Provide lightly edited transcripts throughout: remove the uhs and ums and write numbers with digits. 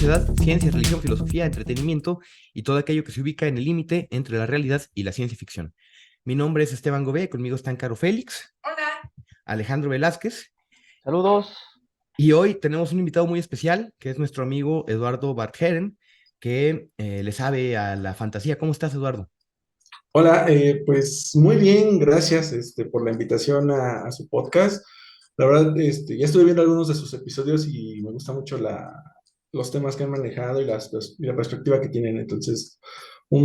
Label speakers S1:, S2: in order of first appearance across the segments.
S1: sociedad, ciencia, religión, filosofía, entretenimiento y todo aquello que se ubica en el límite entre la realidad y la ciencia ficción. Mi nombre es Esteban Gobé, conmigo están Caro Félix, Alejandro Velázquez,
S2: Saludos.
S1: y hoy tenemos un invitado muy especial, que es nuestro amigo Eduardo Bartgeren, que le sabe a la fantasía. ¿Cómo estás, Eduardo?
S3: Hola, pues muy bien, gracias por la invitación a su podcast. La verdad, ya estuve viendo algunos de sus episodios y me gusta mucho los temas que han manejado y y la perspectiva que tienen. Entonces,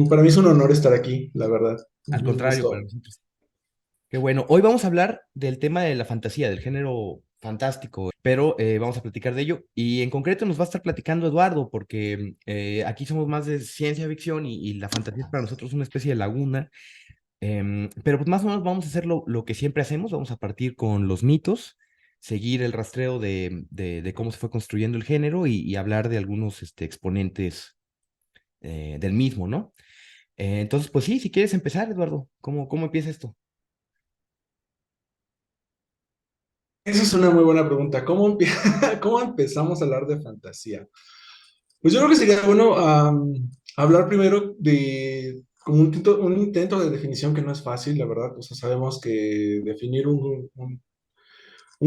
S3: para mí es un honor estar aquí, la verdad.
S1: Al
S3: Un
S1: contrario, para
S3: gusto.
S1: nosotros. Qué bueno. Hoy vamos a hablar del tema de la fantasía, del género fantástico, pero vamos a platicar de ello. Y en concreto nos va a estar platicando Eduardo, porque aquí somos más de ciencia ficción y la fantasía es para nosotros una especie de laguna. Pero pues más o menos vamos a hacer lo que siempre hacemos, vamos a partir con los mitos, seguir el rastreo de cómo se fue construyendo el género y hablar de algunos exponentes del mismo, ¿no? Entonces, pues sí, si quieres empezar, Eduardo, ¿cómo empieza esto?
S3: Esa es una muy buena pregunta. ¿Cómo empezamos a hablar de fantasía? Pues yo creo que sería bueno hablar primero de como un intento de definición que no es fácil, la verdad. O sea, sabemos que definir un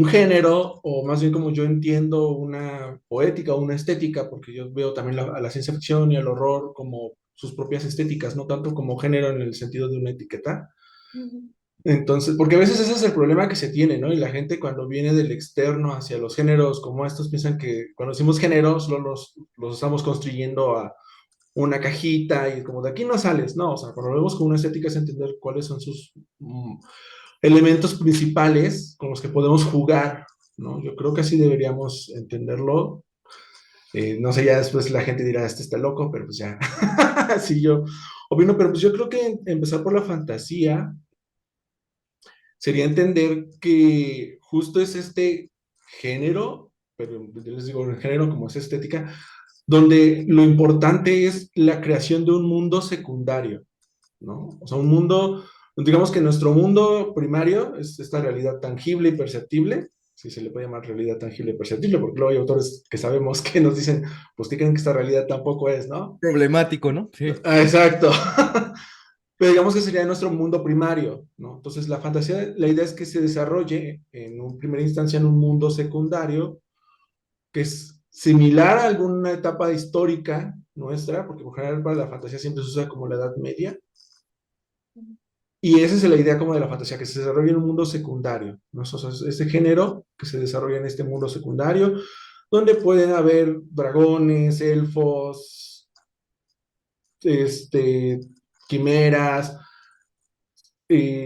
S3: género, o más bien como yo entiendo una poética o una estética, porque yo veo también a la ciencia ficción y al horror como sus propias estéticas, no tanto como género en el sentido de una etiqueta. Entonces, porque a veces ese es el problema que se tiene, ¿no? Y la gente cuando viene del externo hacia los géneros como estos piensan que cuando decimos géneros solo los estamos construyendo a una cajita y como de aquí no sales, no, o sea, cuando lo vemos con una estética es entender cuáles son sus elementos principales con los que podemos jugar, ¿no? Yo creo que así deberíamos entenderlo. No sé, ya después la gente dirá, este está loco, pero pues ya, así yo opino, pero pues yo creo que empezar por la fantasía sería entender que justo es este género, pero yo les digo el género como es estética, donde lo importante es la creación de un mundo secundario, ¿no? O sea, un mundo, digamos que nuestro mundo primario es esta realidad tangible y perceptible, si se le puede llamar realidad tangible y perceptible, porque luego hay autores que sabemos que nos dicen, pues que creen que esta realidad tampoco es, ¿no?
S1: Problemático, ¿no? Sí.
S3: Exacto. Pero digamos que sería nuestro mundo primario, ¿no? Entonces, la fantasía, la idea es que se desarrolle en un primera instancia en un mundo secundario que es similar a alguna etapa histórica nuestra, porque por general para la fantasía siempre se usa como la Edad Media, y esa es la idea como de la fantasía, que se desarrolla en un mundo secundario, ¿no? O sea, es ese género que se desarrolla en este mundo secundario, donde pueden haber dragones, elfos, este, quimeras,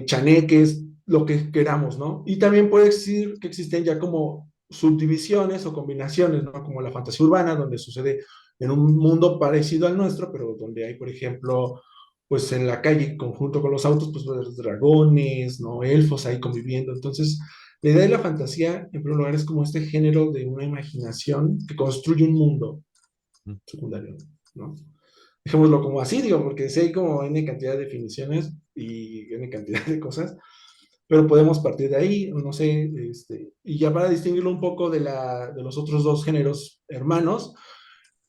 S3: chaneques, lo que queramos, ¿no? Y también puede decir que existen ya como subdivisiones o combinaciones, ¿no? Como la fantasía urbana, donde sucede en un mundo parecido al nuestro, pero donde hay, por ejemplo, pues en la calle, conjunto con los autos, pues los dragones, ¿no? Elfos ahí conviviendo. Entonces, la idea de la fantasía, en primer lugar, es como este género de una imaginación que construye un mundo secundario, ¿no? Dejémoslo como así, digo, porque sí hay como N cantidad de definiciones y N cantidad de cosas, pero podemos partir de ahí, no sé, y ya para distinguirlo un poco de los otros dos géneros hermanos,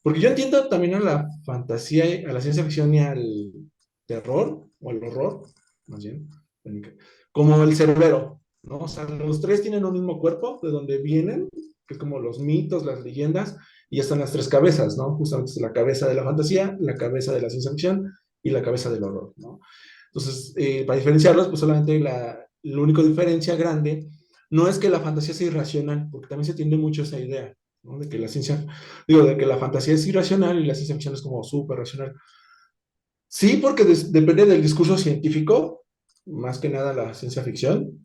S3: porque yo entiendo también a la fantasía, a la ciencia ficción y al terror, o al horror, más bien, como el cerbero, ¿no? O sea, los tres tienen un mismo cuerpo, de donde vienen, que es como los mitos, las leyendas, y ya están las tres cabezas, ¿no? Justamente es la cabeza de la fantasía, la cabeza de la ciencia ficción y la cabeza del horror, ¿no? Entonces, para diferenciarlos, pues solamente la única diferencia grande no es que la fantasía sea irracional, porque también se tiende mucho a esa idea, ¿no? De que la ciencia, digo, de que la fantasía es irracional y la ciencia ficción es como súper racional. Sí, porque depende del discurso científico, más que nada la ciencia ficción,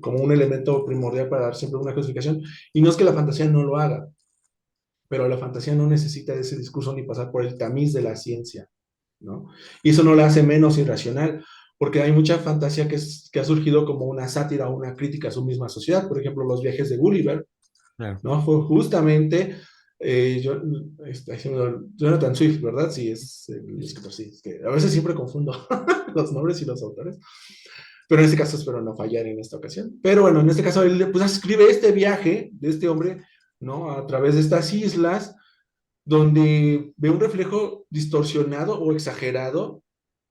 S3: como un elemento primordial para dar siempre una clasificación, y no es que la fantasía no lo haga, pero la fantasía no necesita de ese discurso ni pasar por el tamiz de la ciencia, ¿no? Y eso no la hace menos irracional, porque hay mucha fantasía que ha surgido como una sátira o una crítica a su misma sociedad, por ejemplo, los viajes de Gulliver,
S1: Claro.
S3: ¿no? Fue justamente Jonathan Swift, ¿verdad? Sí, es el escritor, sí, es que a veces siempre confundo los nombres y los autores, pero en este caso espero no fallar en esta ocasión. Pero bueno, en este caso él pues escribe este viaje de este hombre, ¿no? A través de estas islas donde ve un reflejo distorsionado o exagerado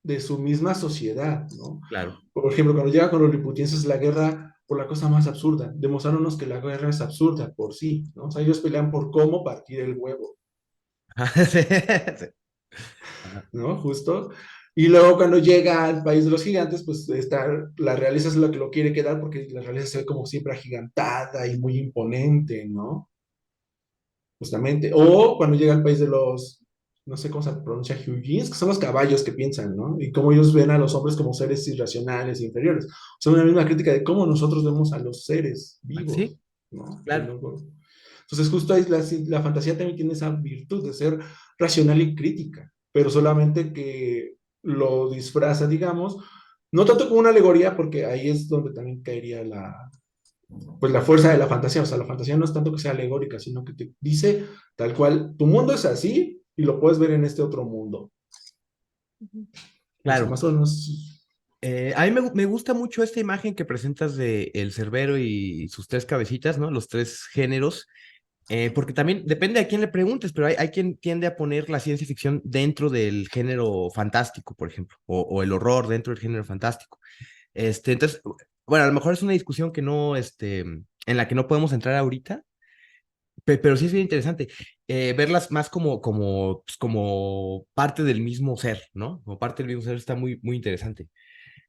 S3: de su misma sociedad, ¿no?
S1: Claro.
S3: Por ejemplo, cuando llega con los liputienses la guerra por la cosa más absurda, demostrándonos que la guerra es absurda por sí, ¿no? O sea, ellos pelean por cómo partir el huevo,
S1: Sí, sí. Ajá.
S3: ¿no? Justo. Y luego cuando llega al país de los gigantes, pues está, la realeza es lo que lo quiere quedar porque la realeza se ve como siempre agigantada y muy imponente, ¿no? Justamente. O cuando llega al país de los, no sé cómo se pronuncia, Hyujins, que son los caballos que piensan, ¿no? Y cómo ellos ven a los hombres como seres irracionales e inferiores. Son una misma crítica de cómo nosotros vemos a los seres
S1: Sí,
S3: vivos, ¿no? Que
S1: claro.
S3: luego... Entonces, justo ahí la fantasía también tiene esa virtud de ser racional y crítica, pero solamente que lo disfraza, digamos, no tanto como una alegoría, porque ahí es donde también caería la, pues la fuerza de la fantasía. O sea, la fantasía no es tanto que sea alegórica, sino que te dice tal cual, tu mundo es así y lo puedes ver en este otro mundo. O sea,
S1: Claro.
S3: más o menos,
S1: A mí me gusta mucho esta imagen que presentas de el cerbero y sus tres cabecitas, ¿no? Los tres géneros, porque también depende a quién le preguntes, pero hay quien tiende a poner la ciencia ficción dentro del género fantástico, por ejemplo, o el horror dentro del género fantástico. Entonces, bueno, a lo mejor es una discusión que no, en la que no podemos entrar ahorita, pero sí es bien interesante verlas más pues, como parte del mismo ser, ¿no? Como parte del mismo ser está muy interesante.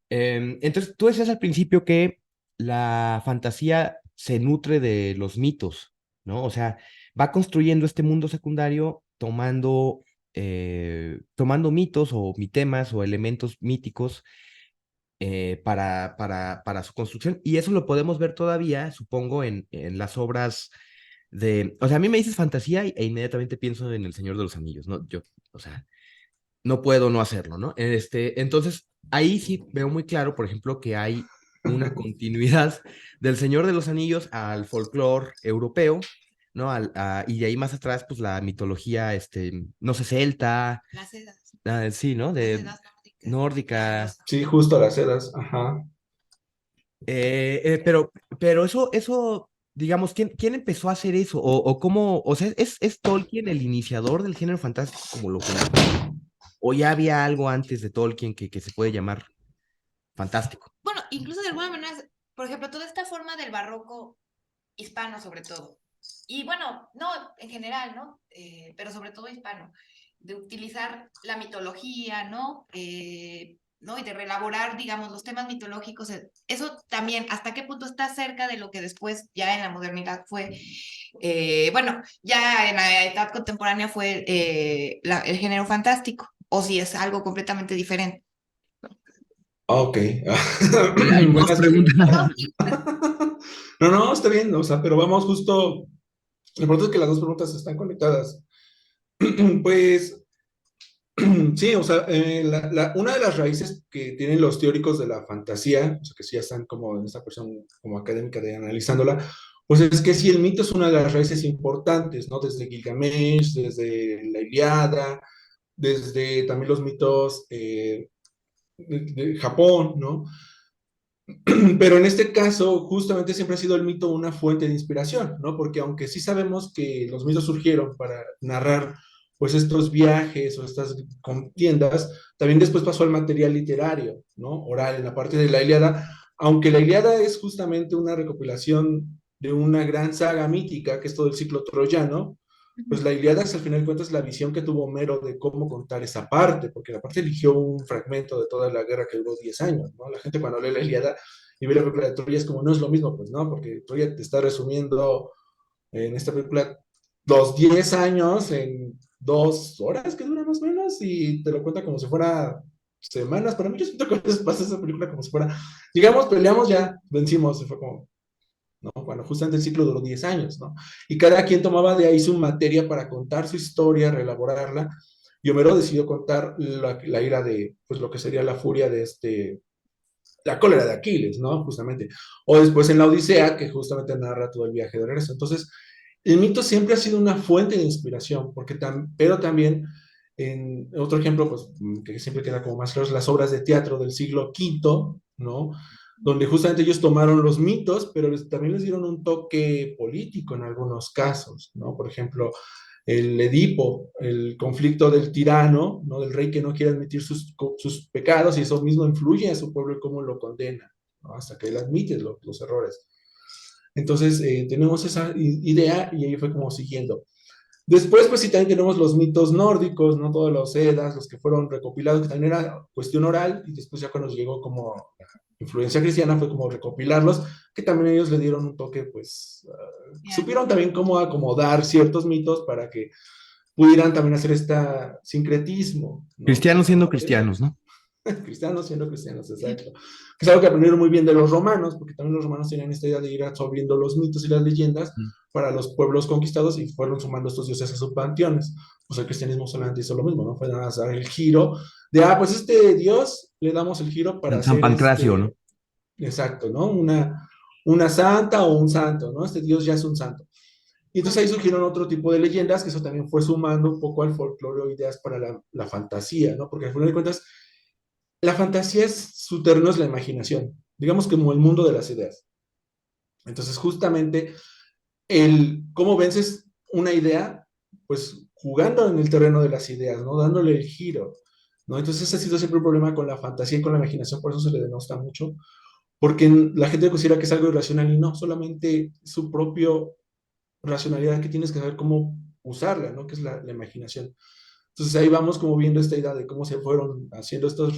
S1: Entonces, tú decías al principio que la fantasía se nutre de los mitos, ¿no? O sea, va construyendo este mundo secundario tomando mitos o mitemas o elementos míticos para su construcción. Y eso lo podemos ver todavía, supongo, en las obras o sea, a mí me dices fantasía e inmediatamente pienso en El Señor de los Anillos, ¿no? O sea, no puedo no hacerlo, ¿no? Entonces, ahí sí veo muy claro, por ejemplo, que hay una continuidad del Señor de los Anillos al folclore europeo, ¿no? Y de ahí más atrás, pues la mitología, no sé, celta,
S2: Las sedas,
S1: sí, ¿no?
S2: las
S1: De
S2: sedas nórdicas,
S1: nórdica.
S2: los
S3: sí, justo las sedas, ajá.
S1: Pero eso, digamos, ¿quién empezó a hacer eso? O cómo, o sea, ¿es Tolkien el iniciador del género fantástico como lo conocemos? ¿O ya había algo antes de Tolkien que se puede llamar fantástico?
S2: bueno, incluso de alguna manera, por ejemplo, toda esta forma del barroco hispano sobre todo, y bueno, no en general, ¿no? Pero sobre todo hispano, de utilizar la mitología, ¿no? ¿No? Y de reelaborar, digamos, los temas mitológicos, eso también, ¿hasta qué punto está cerca de lo que después ya en la modernidad fue, bueno, ya en la edad contemporánea fue el género fantástico, o si es algo completamente diferente?
S3: Ok.
S1: Hay dos
S3: Buenas.
S1: preguntas.
S3: No, no, está bien, o sea, pero vamos justo, lo importante es que las dos preguntas están conectadas. Pues sí, o sea, una de las raíces que tienen los teóricos de la fantasía, o sea, que sí ya están como en esta cuestión como académica de analizándola, pues es que sí, el mito es una de las raíces importantes, ¿no? Desde Gilgamesh, desde la Ilíada, desde también los mitos de Japón, ¿no? Pero en este caso, justamente siempre ha sido el mito una fuente de inspiración, ¿no? Porque aunque sí sabemos que los mitos surgieron para narrar, pues, estos viajes o estas contiendas, también después pasó al material literario, ¿no? Oral, en la parte de la Ilíada, aunque la Ilíada es justamente una recopilación de una gran saga mítica, que es todo el ciclo troyano, pues la Ilíada es al final de cuentas la visión que tuvo Homero de cómo contar esa parte, porque la parte eligió un fragmento de toda la guerra que duró 10 años, ¿no? La gente cuando lee la Ilíada y ve la película de Troya es como, no es lo mismo, pues, ¿no? Porque Troya te está resumiendo en esta película los 10 años en 2 horas que dura más o menos y te lo cuenta como si fuera semanas. Para mí yo siento que a veces pasa esa película como si fuera, digamos, peleamos ya, vencimos, y fue como, ¿no? Bueno, justamente el ciclo duró 10 años, ¿no? Y cada quien tomaba de ahí su materia para contar su historia, reelaborarla, y Homero decidió contar la ira de, pues lo que sería la furia de la cólera de Aquiles, ¿no? Justamente. O después en la Odisea, que justamente narra todo el viaje de regreso. Entonces, el mito siempre ha sido una fuente de inspiración, pero también, en otro ejemplo, pues, que siempre queda como más claro, es las obras de teatro del siglo V, ¿no? Donde justamente ellos tomaron los mitos, pero también les dieron un toque político en algunos casos, ¿no? Por ejemplo, el Edipo, el conflicto del tirano, ¿no? Del rey que no quiere admitir sus pecados y eso mismo influye a su pueblo y cómo lo condena, ¿no? Hasta que él admite los errores. Entonces, tenemos esa idea y ahí fue como siguiendo. Después, pues sí, también tenemos los mitos nórdicos, ¿no? Todos los Edas, los que fueron recopilados, que también era cuestión oral, y después ya cuando llegó como influencia cristiana fue como recopilarlos, que también ellos le dieron un toque, pues,
S2: Ya.
S3: supieron también cómo acomodar ciertos mitos para que pudieran también hacer este sincretismo, ¿no?
S1: Cristianos
S3: Con la
S1: siendo
S3: materia.
S1: cristianos, ¿no?
S3: Cristianos siendo cristianos, exacto. Que es algo que aprendieron muy bien de los romanos, porque también los romanos tenían esta idea de ir absorbiendo los mitos y las leyendas
S1: Mm.
S3: para los pueblos conquistados y fueron sumando estos dioses a sus panteones. Pues el cristianismo solamente hizo lo mismo, ¿no? Fue nada más dar el giro de, pues este dios le damos el giro para
S1: San
S3: hacer
S1: Pancracio, ¿no?
S3: exacto, ¿no? Una santa o un santo, ¿no? Este dios ya es un santo. Y entonces ahí surgieron otro tipo de leyendas, que eso también fue sumando un poco al folclore o ideas para la fantasía, ¿no? Porque al final de cuentas, la fantasía es, su terreno es la imaginación, digamos como el mundo de las ideas. Entonces, justamente, cómo vences una idea, pues jugando en el terreno de las ideas, ¿no? Dándole el giro, ¿no? Entonces, ese ha sido siempre un problema con la fantasía y con la imaginación, por eso se le denosta mucho, porque la gente considera que es algo irracional y no, solamente su propio racionalidad que tienes que saber cómo usarla, ¿no? Que es la imaginación. Entonces ahí vamos como viendo esta idea de cómo se fueron haciendo estas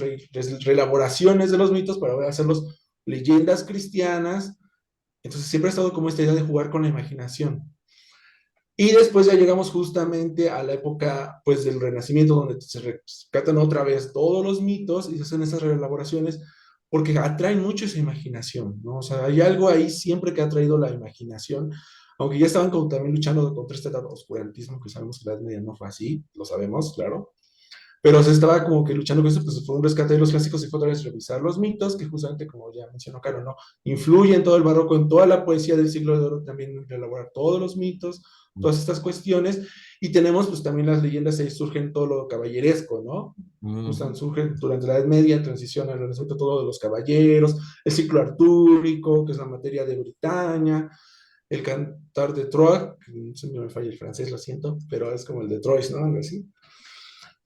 S3: reelaboraciones de los mitos para hacerlos leyendas cristianas. Entonces siempre ha estado como esta idea de jugar con la imaginación. Y después ya llegamos justamente a la época pues del Renacimiento, donde se rescatan otra vez todos los mitos y se hacen esas reelaboraciones porque atraen mucho esa imaginación, ¿no? O sea, hay algo ahí siempre que ha traído la imaginación, aunque ya estaban como también luchando contra este oscurantismo, que sabemos que la Edad Media no fue así, lo sabemos, claro, pero se estaba como que luchando con eso, pues fue un rescate de los clásicos y fue otra vez revisar los mitos, que justamente, como ya mencionó Caro, ¿no? Influye en todo el barroco, en toda la poesía del siglo de oro, también elaborar todos los mitos, todas estas cuestiones, y tenemos pues también las leyendas, ahí surgen todo lo caballeresco, ¿no?
S1: Ujú.
S3: Surge durante la Edad Media, en transición al Renacimiento, todo de los caballeros, el ciclo artúrico, que es la materia de Bretaña, el cantar de Troyes, que no sé si me falla el francés, lo siento, pero es como el de Troyes, ¿no? Algo así.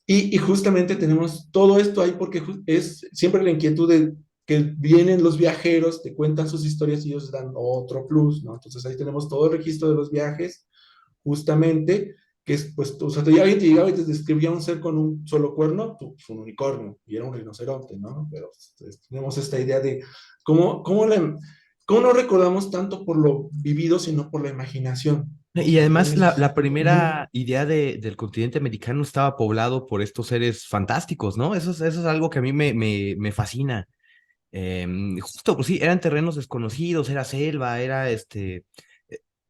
S3: Y justamente tenemos todo esto ahí porque es siempre la inquietud de que vienen los viajeros, te cuentan sus historias y ellos dan otro plus, ¿no? Entonces ahí tenemos todo el registro de los viajes, justamente, que es, pues, o sea, alguien te llegaba y te describía un ser con un solo cuerno, pues, un unicornio, y era un rinoceronte, ¿no? Pero pues, tenemos esta idea de cómo no recordamos tanto por lo vivido, sino por la imaginación, ¿no? O
S1: Y
S3: sea, también
S1: además
S3: eso
S1: la
S3: es...
S1: primera idea del continente americano estaba poblado por estos seres fantásticos, ¿no? Eso es algo que a mí me fascina. Justo, pues sí, eran terrenos desconocidos, era selva, era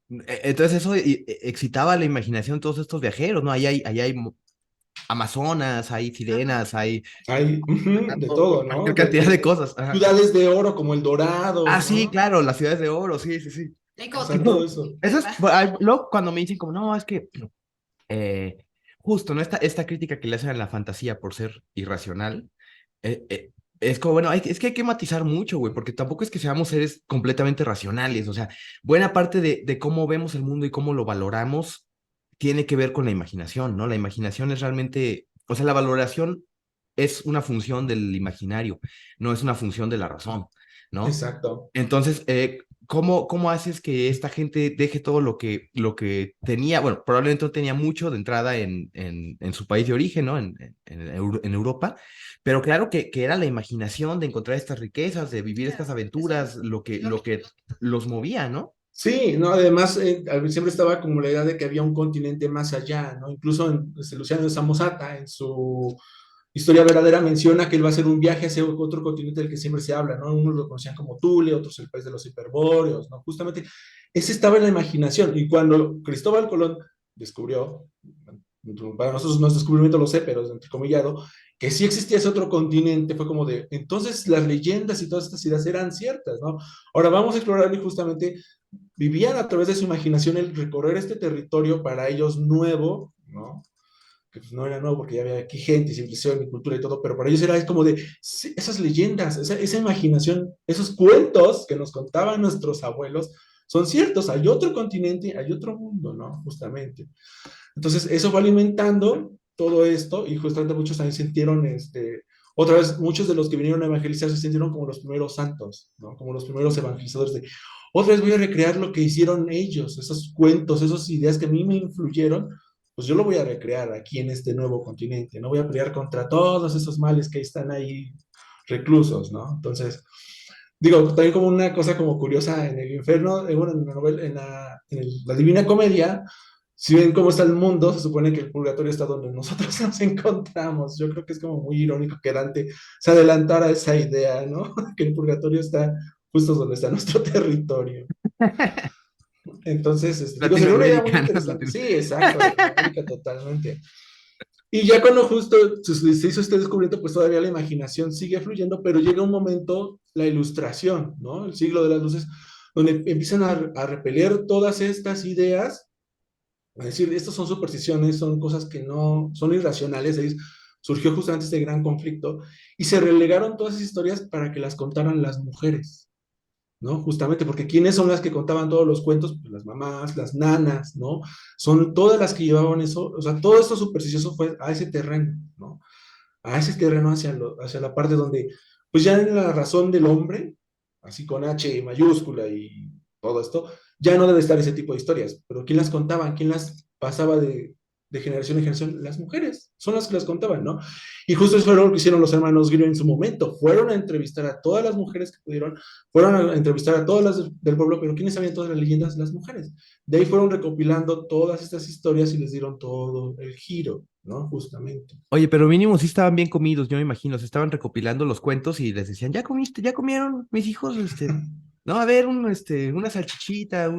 S1: entonces eso excitaba la imaginación de todos estos viajeros, ¿no? Ahí hay amazonas, hay sirenas, hay
S3: Hay de todo,
S1: cualquier
S3: ¿no?
S1: cantidad de cosas. Ajá.
S3: Ciudades de oro como el Dorado,
S1: Ah, sí,
S3: ¿no?
S1: claro, las ciudades de oro, sí, sí, sí.
S2: Hay
S3: O
S2: como
S3: sea,
S2: tipo,
S3: todo eso.
S1: Eso es, luego cuando me dicen como, no, es que eh, justo, ¿no? Esta crítica que le hacen a la fantasía por ser irracional, eh, eh, es como, bueno, es que hay que matizar mucho, güey, porque tampoco es que seamos seres completamente racionales, o sea, buena parte de cómo vemos el mundo y cómo lo valoramos tiene que ver con la imaginación, ¿no? La imaginación es realmente, o sea, la valoración es una función del imaginario, no es una función de la razón, ¿no?
S3: Exacto.
S1: Entonces, ¿cómo haces que esta gente deje todo lo que tenía? Bueno, probablemente no tenía mucho de entrada en su país de origen, ¿no? En Europa, pero claro que era la imaginación de encontrar estas riquezas, de vivir estas
S2: eso,
S1: aventuras,
S2: lo
S1: lo que los movía, ¿no?
S3: Sí, no, además siempre estaba como la idea de que había un continente más allá, ¿no? Incluso Luciano de Samosata, en su historia verdadera, menciona que él va a hacer un viaje hacia otro continente del que siempre se habla, ¿no? Unos lo conocían como Tule, otros el país de los hiperbóreos, ¿no? Justamente ese estaba en la imaginación. Y cuando Cristóbal Colón descubrió, para nosotros no es descubrimiento, lo sé, pero es entrecomillado, que sí existía ese otro continente, fue como de, entonces las leyendas y todas estas ideas eran ciertas, ¿no? Ahora vamos a explorar y justamente vivían a través de su imaginación el recorrer este territorio para ellos nuevo, ¿no? Que pues no era nuevo porque ya había aquí gente, civilización y cultura y todo, pero para ellos era como de sí, esas leyendas, esa imaginación, esos cuentos que nos contaban nuestros abuelos son ciertos, hay otro continente, hay otro mundo, ¿no? Justamente. Entonces, eso fue alimentando todo esto y justamente muchos también sintieron, otra vez, muchos de los que vinieron a evangelizar se sintieron como los primeros santos, ¿no? Como los primeros evangelizadores de, otra vez voy a recrear lo que hicieron ellos, esos cuentos, esas ideas que a mí me influyeron, pues yo lo voy a recrear aquí en este nuevo continente, no voy a pelear contra todos esos males que están ahí reclusos, ¿no? Entonces, digo, también como una cosa como curiosa en el infierno, bueno, en la novela, la Divina Comedia, si ven cómo está el mundo, se supone que el purgatorio está donde nosotros nos encontramos. Yo creo que es como muy irónico que Dante se adelantara a esa idea, ¿no? Que el purgatorio está justo donde está nuestro territorio. Entonces, digo, sería una idea muy
S1: Latinoamericanas,
S3: interesante. Sí, exacto, Latinoamérica totalmente. Y ya cuando justo se hizo este descubrimiento, pues todavía la imaginación sigue fluyendo, pero llega un momento, la ilustración, ¿no? El siglo de las luces, donde empiezan a repeler todas estas ideas, a decir, estas son supersticiones, son cosas que no, son irracionales, ahí surgió justamente este gran conflicto, y se relegaron todas esas historias para que las contaran las mujeres. ¿No? Justamente porque ¿quiénes son las que contaban todos los cuentos? Pues las mamás, las nanas, ¿no? Son todas las que llevaban eso, o sea, todo esto supersticioso fue a ese terreno, ¿no? A ese terreno hacia la parte donde, pues ya en la razón del hombre, así con H mayúscula y todo esto, ya no debe estar ese tipo de historias, pero ¿quién las contaba? ¿Quién las pasaba de generación en generación? Las mujeres, son las que las contaban, ¿no? Y justo eso fue lo que hicieron los hermanos Grimm en su momento, fueron a entrevistar a todas las mujeres que pudieron, fueron a entrevistar a todas las del pueblo, pero ¿quiénes sabían todas las leyendas? Las mujeres. De ahí fueron recopilando todas estas historias y les dieron todo el giro, ¿no? Justamente.
S1: Oye, pero mínimo sí estaban bien comidos, yo me imagino. Se estaban recopilando los cuentos y les decían, ¿ya comiste? ¿Ya comieron mis hijos? No, a ver, una salchichita,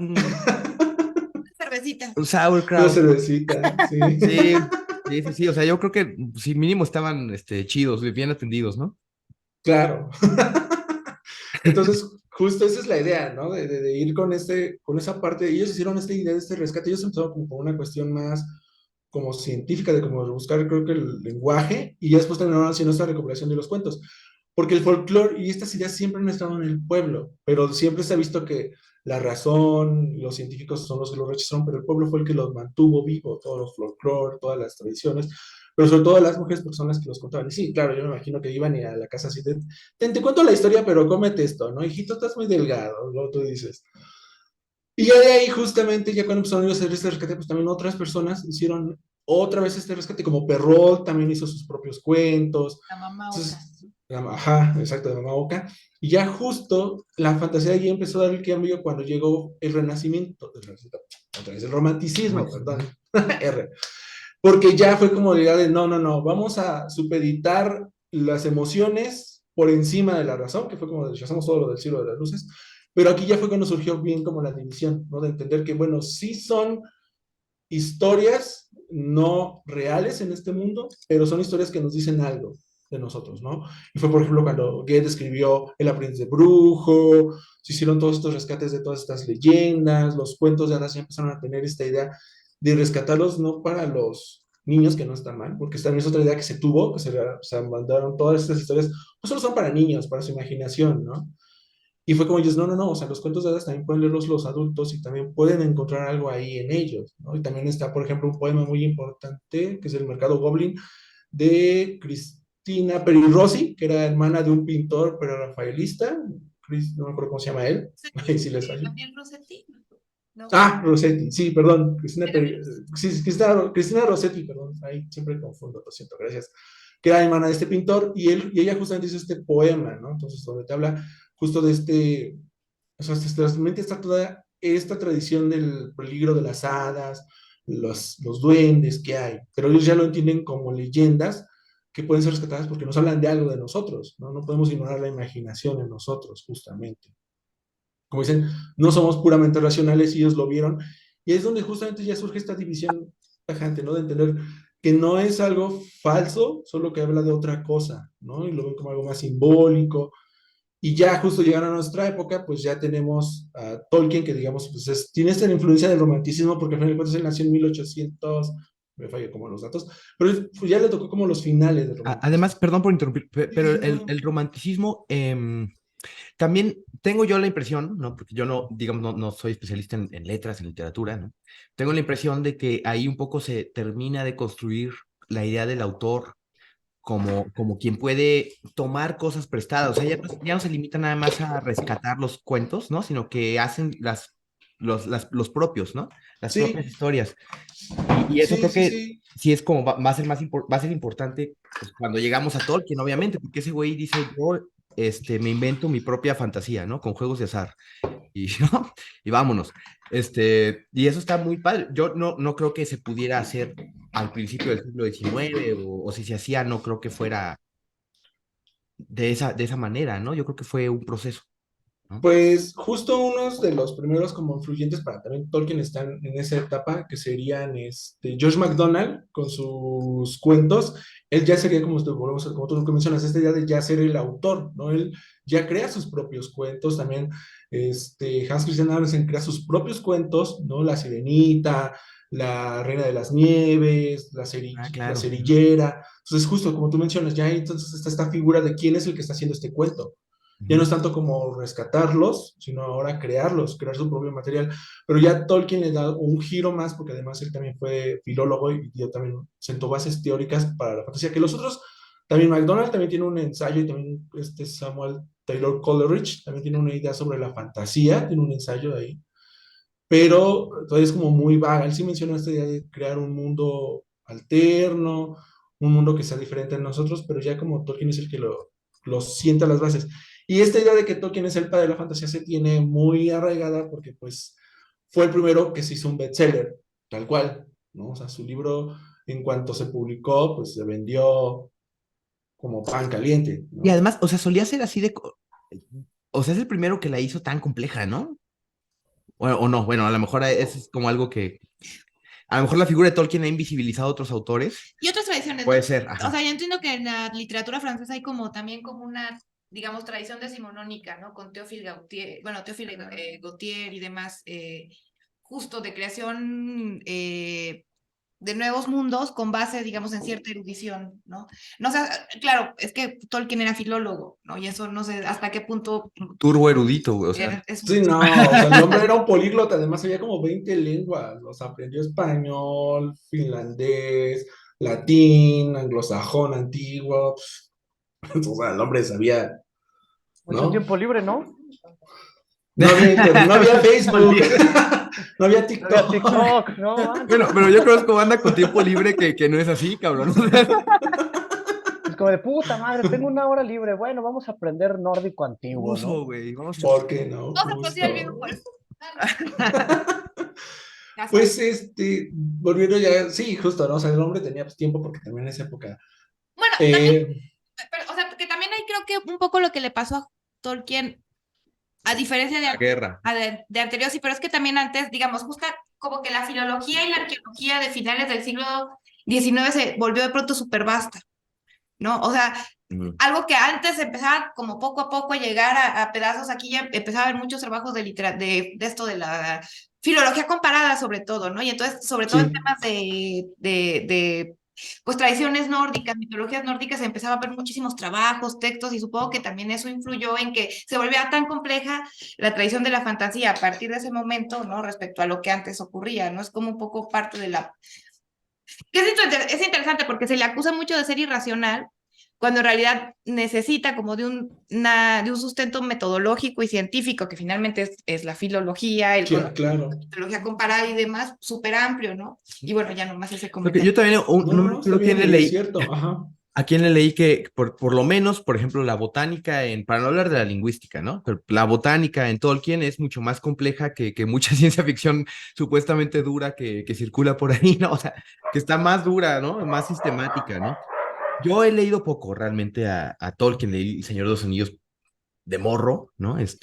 S2: Cervecita.
S1: un
S3: Una
S1: sauerkraut.
S3: cervecita, sí.
S1: Sí, sí, sí, sí. O sea, yo creo que sí, mínimo estaban, chidos, bien atendidos, ¿no?
S3: Claro. Entonces, justo esa es la idea, ¿no? De ir con esa parte. Ellos hicieron esta idea de este rescate. Ellos empezaron como con una cuestión más como científica, de como buscar, creo que el lenguaje, y ya después terminaron haciendo esta recopilación de los cuentos. Porque el folclore y estas ideas siempre han estado en el pueblo, pero siempre se ha visto que la razón, los científicos son los que lo rechazaron, pero el pueblo fue el que los mantuvo vivo, todos los folclore, todas las tradiciones, pero sobre todo las mujeres, porque son las que los contaban. Y sí, claro, yo me imagino que iban a la casa así de, te cuento la historia, pero cómete esto, ¿no? Hijito, estás muy delgado, luego tú dices. Y ya de ahí, justamente, ya cuando empezaron a hacer este rescate, pues también otras personas hicieron otra vez este rescate, como Perrault también hizo sus propios cuentos.
S2: La mamá Oca.
S3: Entonces, ajá, exacto, de Mamá Oca. Y ya justo la fantasía allí empezó a dar el cambio cuando llegó el Renacimiento, otra vez el romanticismo, perdón, R. Porque ya fue como la idea de, no, no, no, vamos a supeditar las emociones por encima de la razón, que fue como rechazamos todo lo del siglo de las luces, pero aquí ya fue cuando surgió bien como la división, ¿no? De entender que, bueno, sí son historias no reales en este mundo, pero son historias que nos dicen algo de nosotros, ¿no? Y fue, por ejemplo, cuando Goethe escribió El aprendiz de brujo, se hicieron todos estos rescates de todas estas leyendas, los cuentos de hadas ya empezaron a tener esta idea de rescatarlos no para los niños, que no está mal, porque también es otra idea que se tuvo, que se mandaron todas estas historias, no solo son para niños, para su imaginación, ¿no? Y fue como ellos, no, no, no, o sea, los cuentos de hadas también pueden leerlos los adultos y también pueden encontrar algo ahí en ellos, ¿no? Y también está, por ejemplo, un poema muy importante, que es El Mercado Goblin, de Cristina Peri Rossi, que era hermana de un pintor prerrafaelista, no me acuerdo cómo se llama él, ahí sí les fallo.
S2: Gabriel Rossetti. No.
S3: Ah, Rossetti, sí, perdón,
S2: Era menos.
S3: Sí, Cristina Rossetti, perdón, ahí siempre confundo, lo siento, gracias, que era hermana de este pintor, y ella justamente hizo este poema, ¿no? Entonces, donde te habla justo de o sea, realmente está toda esta tradición del peligro de las hadas, los duendes que hay, pero ellos ya lo entienden como leyendas que pueden ser rescatadas porque nos hablan de algo de nosotros, ¿no? No podemos ignorar la imaginación en nosotros, justamente. Como dicen, no somos puramente racionales y ellos lo vieron. Y es donde justamente ya surge esta división tajante, ¿no? De entender que no es algo falso, solo que habla de otra cosa, ¿no? Y lo ven como algo más simbólico. Y ya justo llegaron a nuestra época, pues ya tenemos a Tolkien, que digamos, pues tiene esta influencia del romanticismo, porque al final de cuentas él nació en 1800, me fallo como los datos, pero pues, ya le tocó como los finales del romanticismo.
S1: Además, perdón por interrumpir,
S3: Sí,
S1: pero
S3: sí, no, no.
S1: el romanticismo, También tengo yo la impresión, ¿no? Porque yo no, digamos, no soy especialista en letras, en literatura, ¿no? Tengo la impresión de que ahí un poco se termina de construir la idea del autor como quien puede tomar cosas prestadas. O sea, ya no se limita nada más a rescatar los cuentos, ¿no? Sino que hacen los propios, ¿no? Las
S3: Sí,
S1: propias historias. Y eso
S3: sí,
S1: creo
S3: sí,
S1: que
S3: sí.
S1: sí es como va a ser va a ser importante pues, cuando llegamos a Tolkien, obviamente, porque ese güey dice, yo me invento mi propia fantasía, ¿no? Con juegos de azar. Y, ¿no? Y vámonos. Y eso está muy padre. Yo no creo que se pudiera hacer al principio del siglo XIX o si se hacía, no creo que fuera de esa manera, ¿no? Yo creo que fue un proceso, ¿no?
S3: Pues justo unos de los primeros como influyentes para también Tolkien están en esa etapa, que serían George MacDonald con sus cuentos. Él ya sería, como tú lo mencionas, esta idea de ya ser el autor, ¿no? Él ya crea sus propios cuentos, también Hans Christian Andersen crea sus propios cuentos, ¿no? La Sirenita, la Reina de las Nieves,
S1: Ah,
S3: la
S1: claro.
S3: Cerillera. Entonces, justo como tú mencionas, ya entonces está esta figura de quién es el que está haciendo este cuento. Ya no
S1: Ujú.
S3: es tanto como rescatarlos, sino ahora crearlos, crear su propio material. Pero ya Tolkien le da un giro más, porque además él también fue filólogo y dio también sentó bases teóricas para la fantasía, que los otros, también MacDonald también tiene un ensayo, y también Samuel Taylor Coleridge también tiene una idea sobre la fantasía, tiene un ensayo de ahí, pero todavía es como muy vaga. Él sí mencionó esta idea de crear un mundo alterno, un mundo que sea diferente a nosotros, pero ya como Tolkien es el que lo sienta las bases. Y esta idea de que Tolkien es el padre de la fantasía se tiene muy arraigada porque pues fue el primero que se hizo un bestseller, tal cual, ¿no? O sea, su libro en cuanto se publicó, pues se vendió como pan caliente,
S1: Y
S3: ¿no?
S1: además, o sea, solía ser así o sea, es el primero que la hizo tan compleja, ¿no? O no, bueno, a lo mejor eso es como algo que, a lo mejor la figura de Tolkien ha invisibilizado a otros autores.
S2: Y otras tradiciones, ¿no?
S1: Puede ser,
S2: O
S1: ajá.
S2: sea, yo entiendo que en la literatura francesa hay como también como una, digamos, tradición decimonónica, ¿no? Con Théophile Gautier, bueno, Théophile Gautier y demás, justo de creación de nuevos mundos con base, digamos, en cierta erudición, ¿no? No sé, claro, es que Tolkien era filólogo, ¿no? Y eso no sé hasta qué punto
S1: Turbo erudito, güey, o sea.
S3: Sí, no, o sea, el hombre era un políglota, además sabía como 20 lenguas, o sea, aprendió español, finlandés, latín, anglosajón, antiguo, o sea, el hombre sabía,
S4: Mucho
S3: ¿no?
S4: tiempo libre, ¿no?
S3: No había internet, no había Facebook,
S1: Libre.
S3: no había
S4: No había
S3: TikTok.
S4: TikTok, no
S1: Bueno,
S4: manches.
S1: pero yo conozco banda con tiempo libre que no es así, cabrón.
S4: Es como de puta madre, tengo una hora libre. Bueno, vamos a aprender nórdico antiguo,
S1: Uso,
S4: ¿no?
S1: güey, vamos a...
S3: ¿Por qué no?
S2: no se podía el viejo
S3: Justo.
S2: pues. Casual.
S3: Pues volviendo ya, sí, justo, ¿no? O sea, el hombre tenía pues, tiempo porque también en esa época.
S2: Bueno, también,
S3: eh,
S2: pero, o sea, que también hay creo que un poco lo que le pasó a Tolkien, a diferencia
S1: La guerra.
S2: de anterior, sí, pero es que también antes, digamos, justo como que la filología y la arqueología de finales del siglo XIX se volvió de pronto súper vasta, ¿no? O sea,
S1: Ujú.
S2: algo que antes empezaba como poco a poco a llegar a pedazos, aquí ya empezaba a haber muchos trabajos de esto de la filología comparada sobre todo, ¿no? Y entonces, sobre todo en
S3: sí,
S2: temas pues tradiciones nórdicas, mitologías nórdicas, empezaba a ver muchísimos trabajos, textos, y supongo que también eso influyó en que se volvía tan compleja la tradición de la fantasía a partir de ese momento, ¿no? Respecto a lo que antes ocurría, ¿no? Es como un poco parte de la que es interesante porque se le acusa mucho de ser irracional, cuando en realidad necesita como de un sustento metodológico y científico, que finalmente es la filología, el
S3: sí,
S2: conocimiento
S3: claro.
S2: de mitología comparada y demás, súper amplio, ¿no? Y bueno, ya nomás ese
S1: Porque yo
S2: comentario.
S1: también,
S3: No,
S1: no
S3: no,
S1: me
S3: no, está
S1: acuerdo
S3: bien
S1: quién le
S3: y es
S1: leí,
S3: cierto, ajá.
S1: a quién le leí que por lo menos, por ejemplo, la botánica para no hablar de la lingüística, ¿no? Pero la botánica en Tolkien es mucho más compleja que mucha ciencia ficción supuestamente dura que circula por ahí, ¿no? O sea, que está más dura, ¿no? Más sistemática, ¿no? Yo he leído poco realmente a Tolkien, leí El Señor de los Anillos de morro, ¿no? Pues